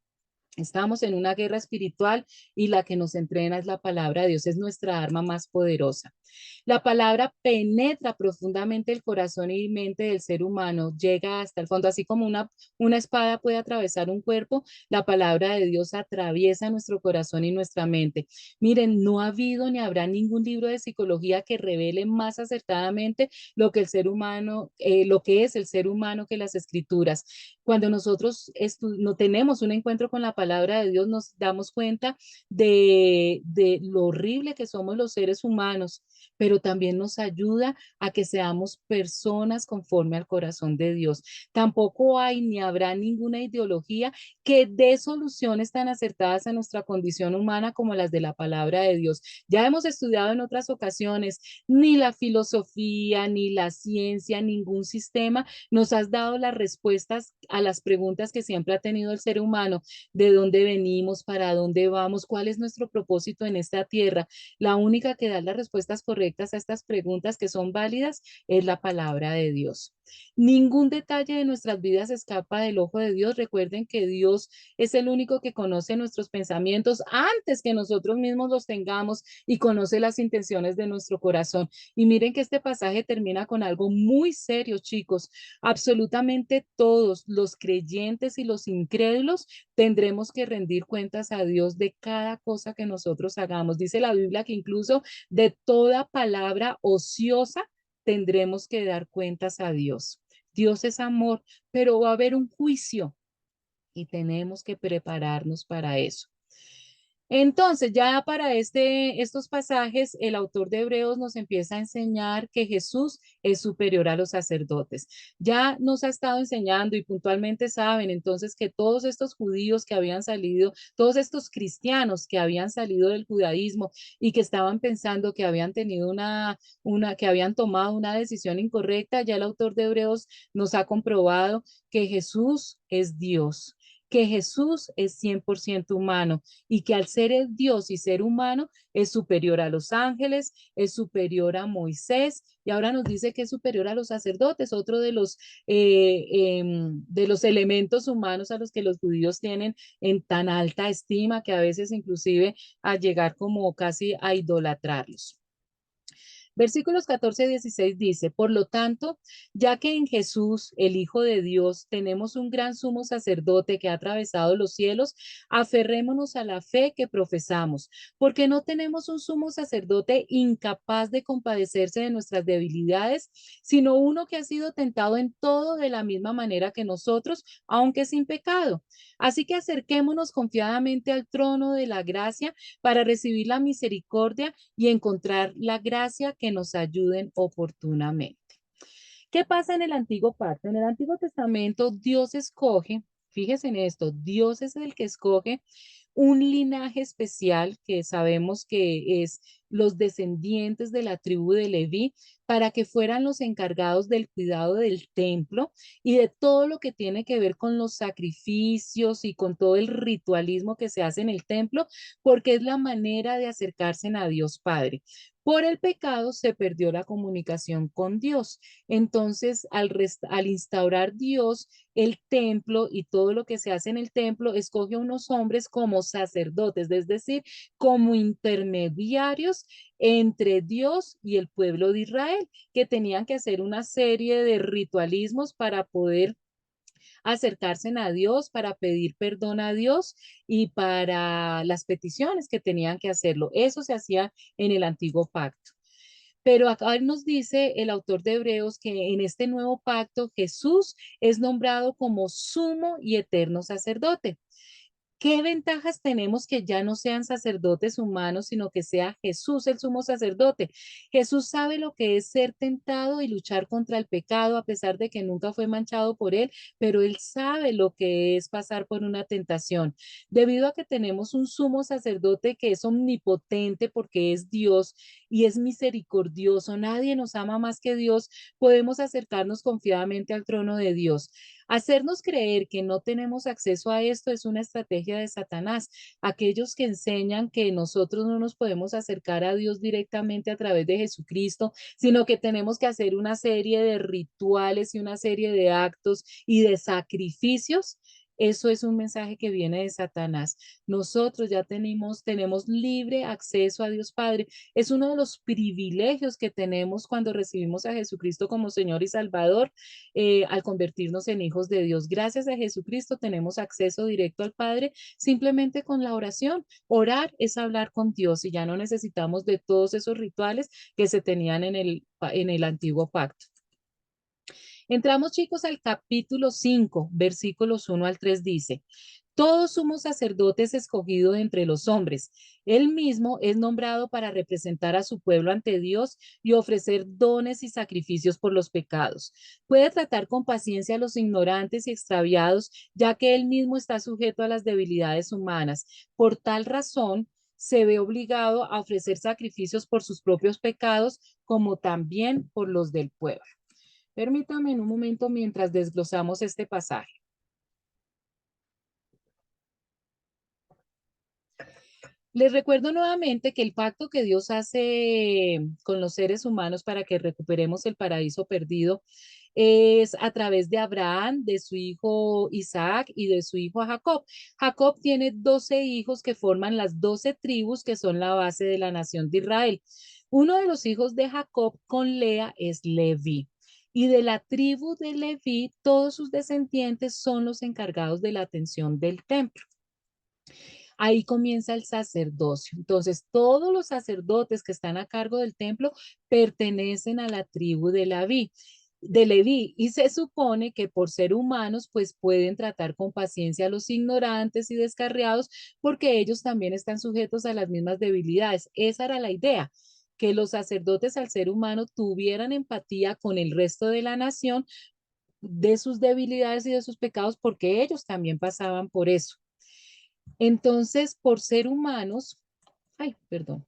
Estamos en una guerra espiritual y la que nos entrena es la palabra de Dios, es nuestra arma más poderosa. La palabra penetra profundamente el corazón y mente del ser humano, llega hasta el fondo, así como una espada puede atravesar un cuerpo, la palabra de Dios atraviesa nuestro corazón y nuestra mente. Miren, no ha habido ni habrá ningún libro de psicología que revele más acertadamente lo que el ser humano, lo que es el ser humano que las escrituras. Cuando nosotros no tenemos un encuentro con la palabra de Dios, nos damos cuenta de lo horrible que somos los seres humanos, pero también nos ayuda a que seamos personas conforme al corazón de Dios. Tampoco hay ni habrá ninguna ideología que dé soluciones tan acertadas a nuestra condición humana como las de la palabra de Dios. Ya hemos estudiado en otras ocasiones, ni la filosofía, ni la ciencia, ningún sistema nos has dado las respuestas a las preguntas que siempre ha tenido el ser humano: de dónde venimos, para dónde vamos, cuál es nuestro propósito en esta tierra. La única que da las respuestas correctas a estas preguntas que son válidas es la palabra de Dios. Ningún detalle de nuestras vidas escapa del ojo de Dios. Recuerden que Dios es el único que conoce nuestros pensamientos antes que nosotros mismos los tengamos y conoce las intenciones de nuestro corazón. Y miren que este pasaje termina con algo muy serio, chicos. Absolutamente todos, los creyentes y los incrédulos, tendremos que rendir cuentas a Dios de cada cosa que nosotros hagamos. Dice la Biblia que incluso de toda palabra ociosa tendremos que dar cuentas a Dios. Dios es amor, pero va a haber un juicio y tenemos que prepararnos para eso. Entonces, ya para estos pasajes, el autor de Hebreos nos empieza a enseñar que Jesús es superior a los sacerdotes. Ya nos ha estado enseñando y puntualmente saben entonces que todos estos judíos que habían salido, todos estos cristianos que habían salido del judaísmo y que estaban pensando que habían tenido que habían tomado una decisión incorrecta, ya el autor de Hebreos nos ha comprobado que Jesús es Dios, que Jesús es 100% humano y que al ser el Dios y ser humano es superior a los ángeles, es superior a Moisés y ahora nos dice que es superior a los sacerdotes, otro de los elementos humanos a los que los judíos tienen en tan alta estima que a veces inclusive a llegar como casi a idolatrarlos. Versículos 14 y 16 dice: por lo tanto, ya que en Jesús, el Hijo de Dios, tenemos un gran sumo sacerdote que ha atravesado los cielos, aferrémonos a la fe que profesamos, porque no tenemos un sumo sacerdote incapaz de compadecerse de nuestras debilidades, sino uno que ha sido tentado en todo de la misma manera que nosotros, aunque sin pecado. Así que acerquémonos confiadamente al trono de la gracia para recibir la misericordia y encontrar la gracia que nos ayuden oportunamente. ¿Qué pasa en el Antiguo Pacto? En el Antiguo Testamento Dios escoge, fíjese en esto, Dios es el que escoge un linaje especial que sabemos que es los descendientes de la tribu de Leví para que fueran los encargados del cuidado del templo y de todo lo que tiene que ver con los sacrificios y con todo el ritualismo que se hace en el templo, porque es la manera de acercarse a Dios Padre. Por el pecado se perdió la comunicación con Dios. Entonces, al instaurar Dios el templo y todo lo que se hace en el templo, escoge a unos hombres como sacerdotes, es decir, como intermediarios entre Dios y el pueblo de Israel, que tenían que hacer una serie de ritualismos para poder acercarse a Dios, para pedir perdón a Dios y para las peticiones que tenían que hacerlo. Eso se hacía en el antiguo pacto. Pero acá nos dice el autor de Hebreos que en este nuevo pacto Jesús es nombrado como sumo y eterno sacerdote. ¿Qué ventajas tenemos que ya no sean sacerdotes humanos, sino que sea Jesús el sumo sacerdote? Jesús sabe lo que es ser tentado y luchar contra el pecado, a pesar de que nunca fue manchado por él, pero él sabe lo que es pasar por una tentación. Debido a que tenemos un sumo sacerdote que es omnipotente porque es Dios y es misericordioso, nadie nos ama más que Dios, podemos acercarnos confiadamente al trono de Dios. Hacernos creer que no tenemos acceso a esto es una estrategia de Satanás. Aquellos que enseñan que nosotros no nos podemos acercar a Dios directamente a través de Jesucristo, sino que tenemos que hacer una serie de rituales y una serie de actos y de sacrificios. Eso es un mensaje que viene de Satanás. Nosotros ya tenemos libre acceso a Dios Padre. Es uno de los privilegios que tenemos cuando recibimos a Jesucristo como Señor y Salvador, al convertirnos en hijos de Dios. Gracias a Jesucristo tenemos acceso directo al Padre simplemente con la oración. Orar es hablar con Dios y ya no necesitamos de todos esos rituales que se tenían en el antiguo pacto. Entramos, chicos, al capítulo 5, versículos 1 al 3 dice: todo sumo sacerdote es escogido entre los hombres. Él mismo es nombrado para representar a su pueblo ante Dios y ofrecer dones y sacrificios por los pecados. Puede tratar con paciencia a los ignorantes y extraviados, ya que él mismo está sujeto a las debilidades humanas. Por tal razón, se ve obligado a ofrecer sacrificios por sus propios pecados, como también por los del pueblo. Permítame un momento mientras desglosamos este pasaje. Les recuerdo nuevamente que el pacto que Dios hace con los seres humanos para que recuperemos el paraíso perdido es a través de Abraham, de su hijo Isaac y de su hijo Jacob. Jacob tiene 12 hijos que forman las 12 tribus que son la base de la nación de Israel. Uno de los hijos de Jacob con Lea es Leví. Y de la tribu de Leví, todos sus descendientes son los encargados de la atención del templo. Ahí comienza el sacerdocio. Entonces, todos los sacerdotes que están a cargo del templo pertenecen a la tribu de Leví, y se supone que por ser humanos, pues pueden tratar con paciencia a los ignorantes y descarriados, porque ellos también están sujetos a las mismas debilidades. Esa era la idea, que los sacerdotes al ser humano tuvieran empatía con el resto de la nación, de sus debilidades y de sus pecados, porque ellos también pasaban por eso. Entonces, por ser humanos, ay, perdón,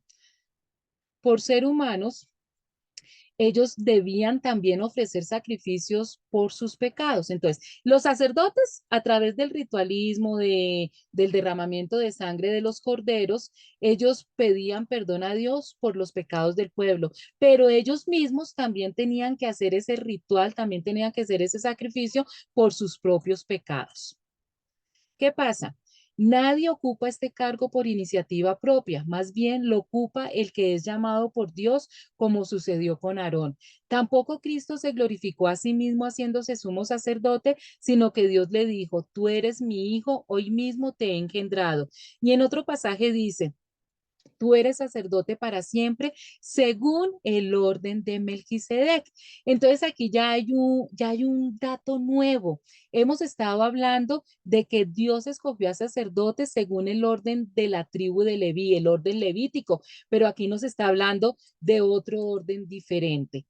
por ser humanos, ellos debían también ofrecer sacrificios por sus pecados. Entonces, los sacerdotes, a través del ritualismo, del derramamiento de sangre de los corderos, ellos pedían perdón a Dios por los pecados del pueblo, pero ellos mismos también tenían que hacer ese ritual, también tenían que hacer ese sacrificio por sus propios pecados. ¿Qué pasa? Nadie ocupa este cargo por iniciativa propia, más bien lo ocupa el que es llamado por Dios, como sucedió con Aarón. Tampoco Cristo se glorificó a sí mismo haciéndose sumo sacerdote, sino que Dios le dijo: tú eres mi hijo, hoy mismo te he engendrado. Y en otro pasaje dice: tú eres sacerdote para siempre, según el orden de Melquisedec. Entonces aquí ya hay un dato nuevo. Hemos estado hablando de que Dios escogió a sacerdotes según el orden de la tribu de Leví, el orden levítico, pero aquí nos está hablando de otro orden diferente.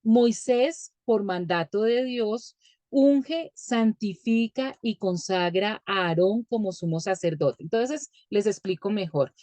Moisés, por mandato de Dios, unge, santifica y consagra a Aarón como sumo sacerdote. Entonces, les explico mejor.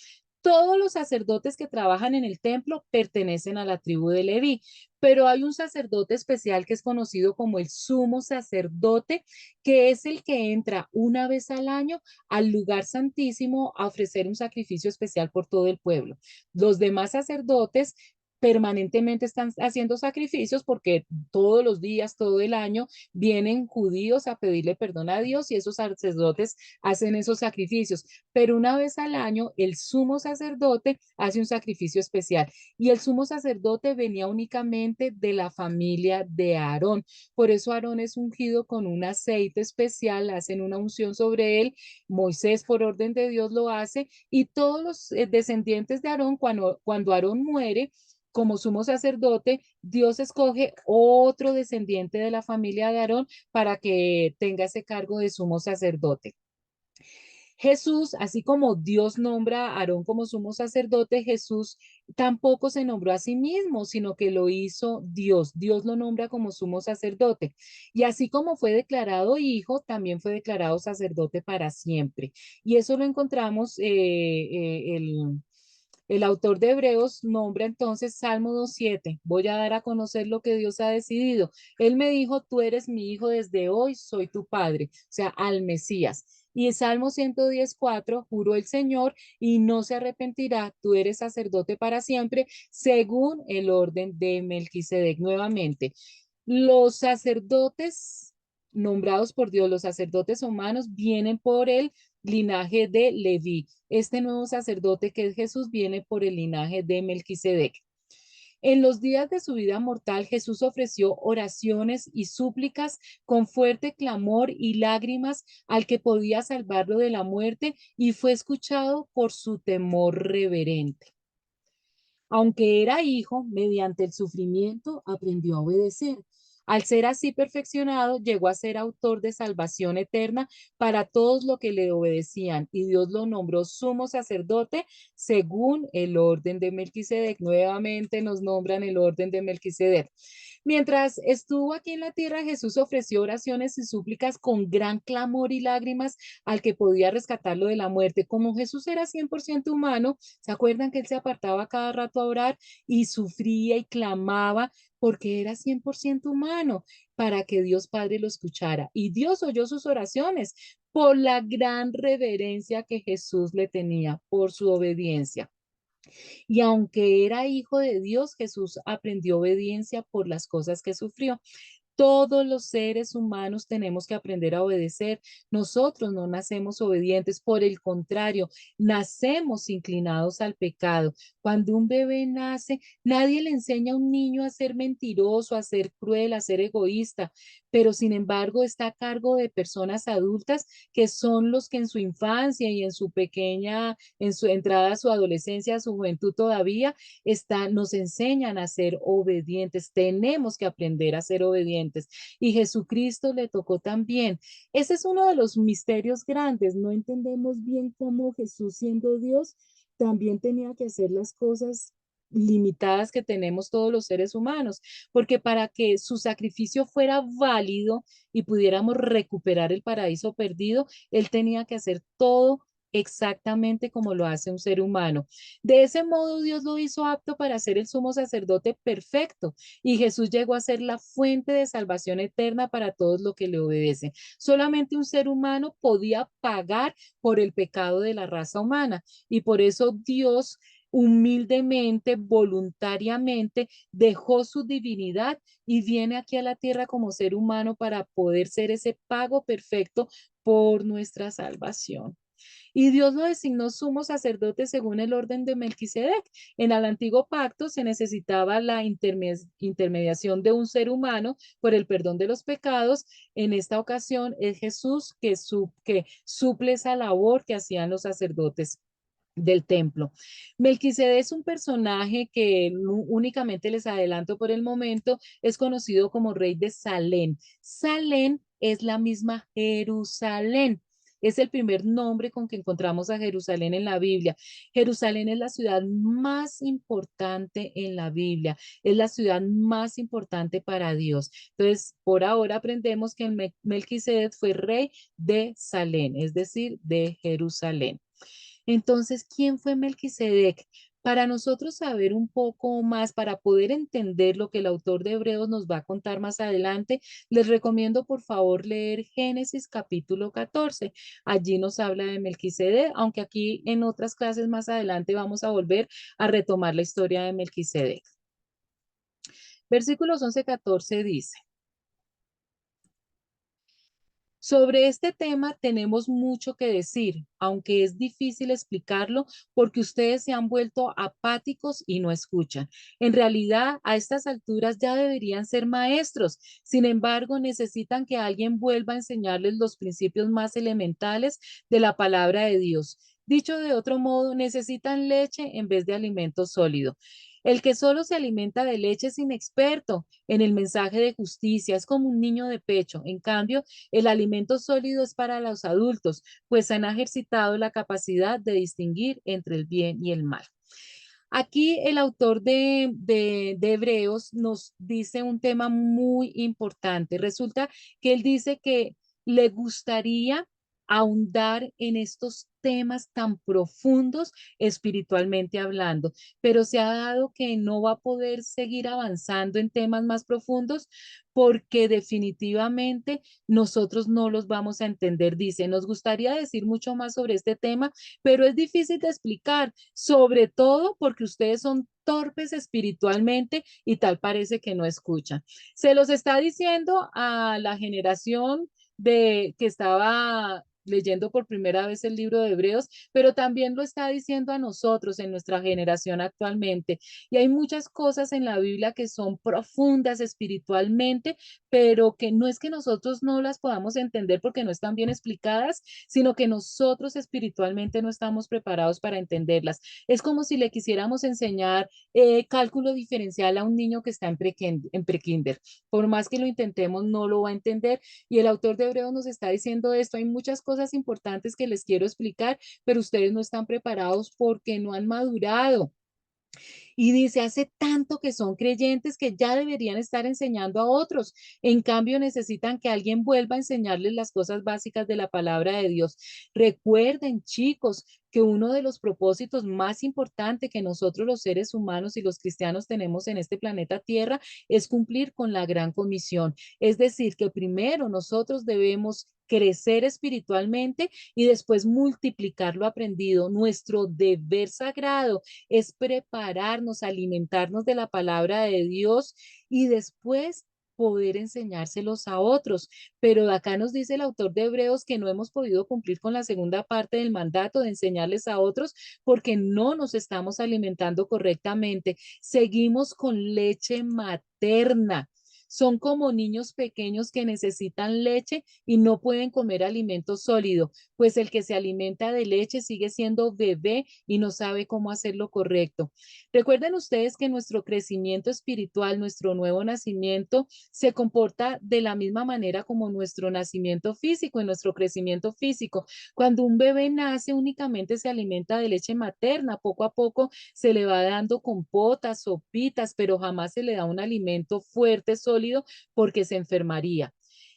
Todos los sacerdotes que trabajan en el templo pertenecen a la tribu de Leví, pero hay un sacerdote especial que es conocido como el sumo sacerdote, que es el que entra una vez al año al lugar santísimo a ofrecer un sacrificio especial por todo el pueblo. Los demás sacerdotes permanentemente están haciendo sacrificios porque todos los días, todo el año, vienen judíos a pedirle perdón a Dios y esos sacerdotes hacen esos sacrificios. Pero una vez al año, el sumo sacerdote hace un sacrificio especial y el sumo sacerdote venía únicamente de la familia de Aarón. Por eso Aarón es ungido con un aceite especial, hacen una unción sobre él. Moisés, por orden de Dios, lo hace y todos los descendientes de Aarón, cuando Aarón muere, como sumo sacerdote, Dios escoge otro descendiente de la familia de Aarón para que tenga ese cargo de sumo sacerdote. Jesús, así como Dios nombra a Aarón como sumo sacerdote, Jesús tampoco se nombró a sí mismo, sino que lo hizo Dios. Dios lo nombra como sumo sacerdote. Y así como fue declarado hijo, también fue declarado sacerdote para siempre. Y eso lo encontramos, el autor de Hebreos nombra entonces Salmo 2:7. Voy a dar a conocer lo que Dios ha decidido. Él me dijo, tú eres mi hijo, desde hoy soy tu padre, o sea, al Mesías. Y el Salmo 110:4, juró el Señor y no se arrepentirá, tú eres sacerdote para siempre, según el orden de Melquisedec. Nuevamente, los sacerdotes nombrados por Dios, los sacerdotes humanos, vienen por el linaje de Leví. Este nuevo sacerdote que es Jesús viene por el linaje de Melquisedec. En los días de su vida mortal, Jesús ofreció oraciones y súplicas con fuerte clamor y lágrimas al que podía salvarlo de la muerte y fue escuchado por su temor reverente. Aunque era hijo, mediante el sufrimiento aprendió a obedecer. Al ser así perfeccionado, llegó a ser autor de salvación eterna para todos los que le obedecían, y Dios lo nombró sumo sacerdote según el orden de Melquisedec. Nuevamente nos nombran el orden de Melquisedec. Mientras estuvo aquí en la tierra, Jesús ofreció oraciones y súplicas con gran clamor y lágrimas al que podía rescatarlo de la muerte. Como Jesús era 100% humano, ¿se acuerdan que él se apartaba cada rato a orar y sufría y clamaba porque era 100% humano para que Dios Padre lo escuchara? Y Dios oyó sus oraciones por la gran reverencia que Jesús le tenía, por su obediencia. Y aunque era hijo de Dios, Jesús aprendió obediencia por las cosas que sufrió. Todos los seres humanos tenemos que aprender a obedecer. Nosotros no nacemos obedientes, por el contrario, nacemos inclinados al pecado. Cuando un bebé nace, nadie le enseña a un niño a ser mentiroso, a ser cruel, a ser egoísta, pero sin embargo está a cargo de personas adultas que son los que en su infancia y en su pequeña, en su entrada a su adolescencia, a su juventud todavía, nos enseñan a ser obedientes. Tenemos que aprender a ser obedientes. Y Jesucristo le tocó también. Ese es uno de los misterios grandes. No entendemos bien cómo Jesús, siendo Dios, también tenía que hacer las cosas limitadas que tenemos todos los seres humanos, porque para que su sacrificio fuera válido y pudiéramos recuperar el paraíso perdido, él tenía que hacer todo exactamente como lo hace un ser humano. De ese modo, Dios lo hizo apto para ser el sumo sacerdote perfecto, y Jesús llegó a ser la fuente de salvación eterna para todos los que le obedecen. Solamente un ser humano podía pagar por el pecado de la raza humana, y por eso Dios humildemente, voluntariamente, dejó su divinidad y viene aquí a la tierra como ser humano para poder ser ese pago perfecto por nuestra salvación. Y Dios lo designó sumo sacerdote según el orden de Melquisedec. En el antiguo pacto se necesitaba la intermediación de un ser humano por el perdón de los pecados. En esta ocasión es Jesús que suple esa labor que hacían los sacerdotes del templo. Melquisedec es un personaje que únicamente les adelanto por el momento, es conocido como rey de Salem. Salem es la misma Jerusalén. Es el primer nombre con que encontramos a Jerusalén en la Biblia. Jerusalén es la ciudad más importante en la Biblia, es la ciudad más importante para Dios. Entonces, por ahora aprendemos que Melquisedec fue rey de Salem, es decir, de Jerusalén. Entonces, ¿quién fue Melquisedec? Para nosotros saber un poco más, para poder entender lo que el autor de Hebreos nos va a contar más adelante, les recomiendo por favor leer Génesis capítulo 14. Allí nos habla de Melquisedec, aunque aquí en otras clases más adelante vamos a volver a retomar la historia de Melquisedec. Versículos 11-14 dice. Sobre este tema tenemos mucho que decir, aunque es difícil explicarlo porque ustedes se han vuelto apáticos y no escuchan. En realidad, a estas alturas ya deberían ser maestros. Sin embargo, necesitan que alguien vuelva a enseñarles los principios más elementales de la palabra de Dios. Dicho de otro modo, necesitan leche en vez de alimento sólido. El que solo se alimenta de leche es inexperto en el mensaje de justicia, es como un niño de pecho. En cambio, el alimento sólido es para los adultos, pues han ejercitado la capacidad de distinguir entre el bien y el mal. Aquí el autor de Hebreos nos dice un tema muy importante. Resulta que él dice que le gustaría ahondar en estos temas tan profundos espiritualmente hablando, pero se ha dado que no va a poder seguir avanzando en temas más profundos porque definitivamente nosotros no los vamos a entender. Dice, nos gustaría decir mucho más sobre este tema, pero es difícil de explicar, sobre todo porque ustedes son torpes espiritualmente y tal parece que no escuchan. Se los está diciendo a la generación de que estaba leyendo por primera vez el libro de Hebreos, pero también lo está diciendo a nosotros en nuestra generación actualmente. Y hay muchas cosas en la Biblia que son profundas espiritualmente, pero que no es que nosotros no las podamos entender porque no están bien explicadas, sino que nosotros espiritualmente no estamos preparados para entenderlas. Es como si le quisiéramos enseñar cálculo diferencial a un niño que está en prekinder. Por más que lo intentemos, no lo va a entender. Y el autor de Hebreos nos está diciendo esto. Hay muchas cosas importantes que les quiero explicar, pero ustedes no están preparados porque no han madurado. Y dice, hace tanto que son creyentes que ya deberían estar enseñando a otros. En cambio, necesitan que alguien vuelva a enseñarles las cosas básicas de la palabra de Dios. Recuerden, chicos, que uno de los propósitos más importantes que nosotros los seres humanos y los cristianos tenemos en este planeta Tierra es cumplir con la gran comisión. Es decir, que primero nosotros debemos crecer espiritualmente y después multiplicar lo aprendido. Nuestro deber sagrado es prepararnos, alimentarnos de la palabra de Dios y después poder enseñárselos a otros. Pero acá nos dice el autor de Hebreos que no hemos podido cumplir con la segunda parte del mandato de enseñarles a otros porque no nos estamos alimentando correctamente. Seguimos con leche materna. Son como niños pequeños que necesitan leche y no pueden comer alimento sólido, pues el que se alimenta de leche sigue siendo bebé y no sabe cómo hacer lo correcto. Recuerden ustedes que nuestro crecimiento espiritual, nuestro nuevo nacimiento, se comporta de la misma manera como nuestro nacimiento físico y nuestro crecimiento físico. Cuando un bebé nace, únicamente se alimenta de leche materna. Poco a poco se le va dando compotas, sopitas, pero jamás se le da un alimento fuerte, sólido, porque se enfermaría.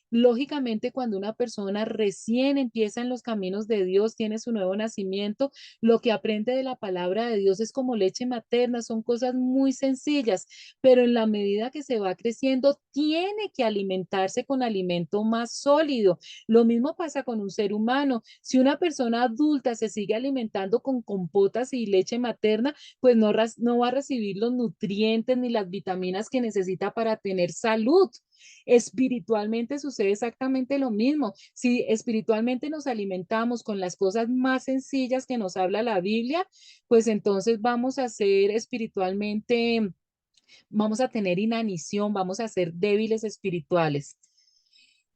Lógicamente, cuando una persona recién empieza en los caminos de Dios, tiene su nuevo nacimiento, lo que aprende de la palabra de Dios es como leche materna, son cosas muy sencillas, pero en la medida que se va creciendo, tiene que alimentarse con alimento más sólido. Lo mismo pasa con un ser humano. Si una persona adulta se sigue alimentando con compotas y leche materna, pues no va a recibir los nutrientes ni las vitaminas que necesita para tener salud. Espiritualmente sucede exactamente lo mismo. Si espiritualmente nos alimentamos con las cosas más sencillas que nos habla la Biblia, pues entonces vamos a ser espiritualmente, vamos a tener inanición, vamos a ser débiles espirituales.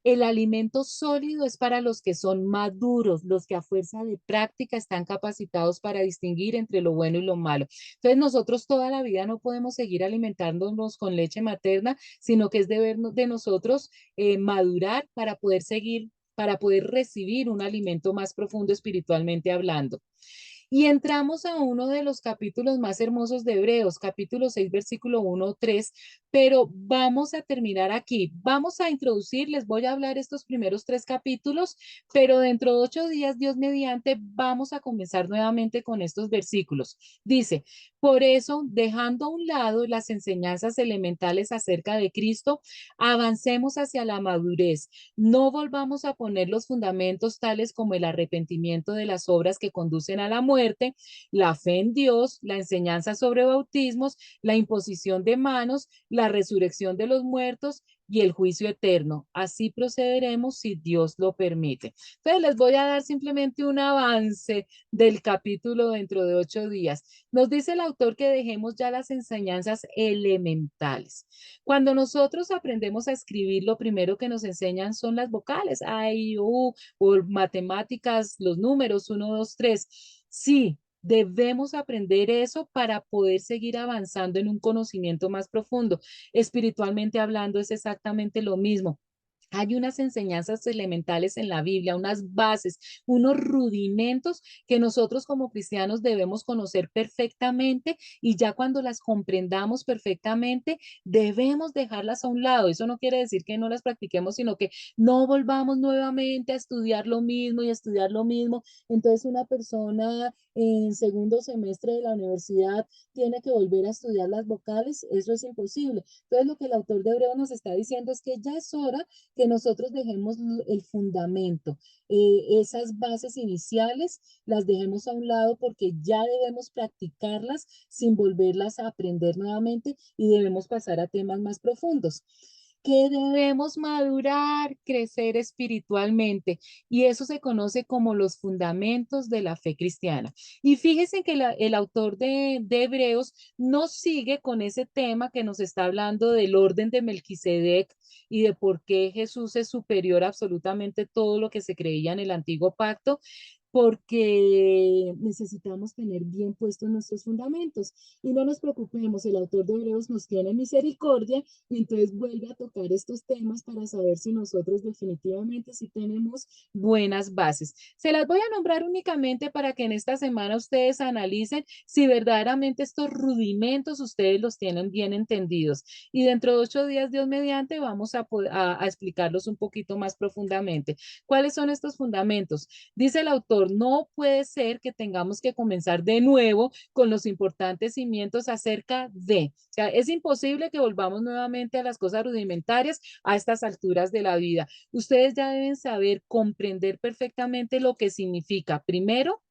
El alimento sólido es para los que son maduros, los que a fuerza de práctica están capacitados para distinguir entre lo bueno y lo malo. Entonces nosotros toda la vida no podemos seguir alimentándonos con leche materna, sino que es deber de nosotros madurar para poder seguir, para poder recibir un alimento más profundo espiritualmente hablando. Y entramos a uno de los capítulos más hermosos de Hebreos, capítulo 6, versículo 1, 3, pero vamos a terminar aquí. Vamos a introducir, les voy a hablar estos primeros 3 capítulos, pero dentro de 8 días, Dios mediante, vamos a comenzar nuevamente con estos versículos. Dice, por eso, dejando a un lado las enseñanzas elementales acerca de Cristo, avancemos hacia la madurez. No volvamos a poner los fundamentos tales como el arrepentimiento de las obras que conducen a la muerte, la fe en Dios, la enseñanza sobre bautismos, la imposición de manos, la resurrección de los muertos y el juicio eterno. Así procederemos si Dios lo permite. Entonces les voy a dar simplemente un avance del capítulo dentro de 8 días. Nos dice el autor que dejemos ya las enseñanzas elementales. Cuando nosotros aprendemos a escribir, lo primero que nos enseñan son las vocales, A, I, U, o matemáticas, los números, 1, 2, 3. Sí, Debemos aprender eso para poder seguir avanzando en un conocimiento más profundo. Espiritualmente hablando es exactamente lo mismo. Hay unas enseñanzas elementales en la Biblia, unas bases, unos rudimentos que nosotros como cristianos debemos conocer perfectamente y ya cuando las comprendamos perfectamente, debemos dejarlas a un lado. Eso no quiere decir que no las practiquemos, sino que no volvamos nuevamente a estudiar lo mismo y a estudiar lo mismo. Entonces una persona en segundo semestre de la universidad tiene que volver a estudiar las vocales, eso es imposible. Entonces lo que el autor de Hebreo nos está diciendo es que ya es hora que nosotros dejemos el fundamento, esas bases iniciales, las dejemos a un lado porque ya debemos practicarlas sin volverlas a aprender nuevamente y debemos pasar a temas más profundos que debemos madurar, crecer espiritualmente. Y eso se conoce como los fundamentos de la fe cristiana. Y fíjense que el autor de Hebreos no sigue con ese tema que nos está hablando del orden de Melquisedec y de por qué Jesús es superior a absolutamente todo lo que se creía en el antiguo pacto, porque necesitamos tener bien puestos nuestros fundamentos. Y no nos preocupemos, el autor de Hebreos nos tiene misericordia y entonces vuelve a tocar estos temas para saber si nosotros definitivamente sí tenemos buenas bases. Se las voy a nombrar únicamente para que en esta semana ustedes analicen si verdaderamente estos rudimentos ustedes los tienen bien entendidos. Y dentro de 8 días, Dios mediante, vamos a explicarlos un poquito más profundamente. ¿Cuáles son estos fundamentos? Dice el autor, no puede ser que tengamos que comenzar de nuevo con los importantes cimientos acerca de, o sea, es imposible que volvamos nuevamente a las cosas rudimentarias a estas alturas de la vida. Ustedes ya deben saber, comprender perfectamente lo que significa, primero,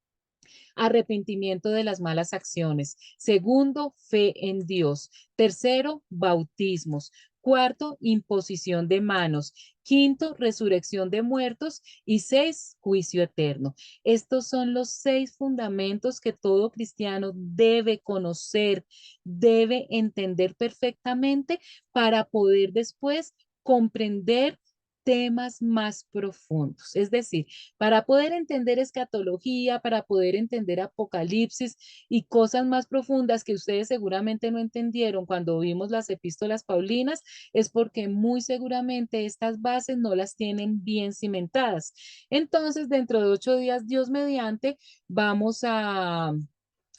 arrepentimiento de las malas acciones. Segundo, fe en Dios. Tercero, bautismos. Cuarto, imposición de manos. Quinto, resurrección de muertos. Y seis, juicio eterno. Estos son los 6 fundamentos que todo cristiano debe conocer, debe entender perfectamente para poder después comprender temas más profundos. Es decir, para poder entender escatología, para poder entender Apocalipsis y cosas más profundas que ustedes seguramente no entendieron cuando vimos las epístolas paulinas, es porque muy seguramente estas bases no las tienen bien cimentadas. Entonces, dentro de 8 días, Dios mediante, vamos a,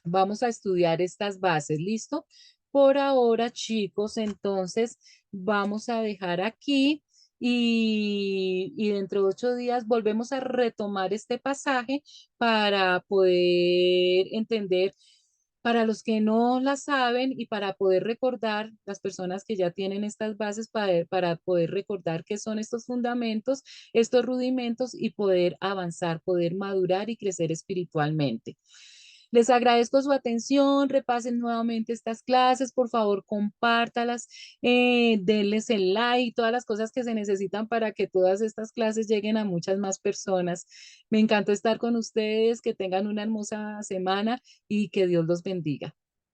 vamos a estudiar estas bases. ¿Listo? Por ahora, chicos, entonces vamos a dejar aquí y dentro de 8 días volvemos a retomar este pasaje para poder entender, para los que no la saben y para poder recordar, las personas que ya tienen estas bases, para poder recordar qué son estos fundamentos, estos rudimentos y poder avanzar, poder madurar y crecer espiritualmente. Les agradezco su atención, repasen nuevamente estas clases, por favor, compártalas, denles el like, todas las cosas que se necesitan para que todas estas clases lleguen a muchas más personas. Me encantó estar con ustedes, que tengan una hermosa semana y que Dios los bendiga.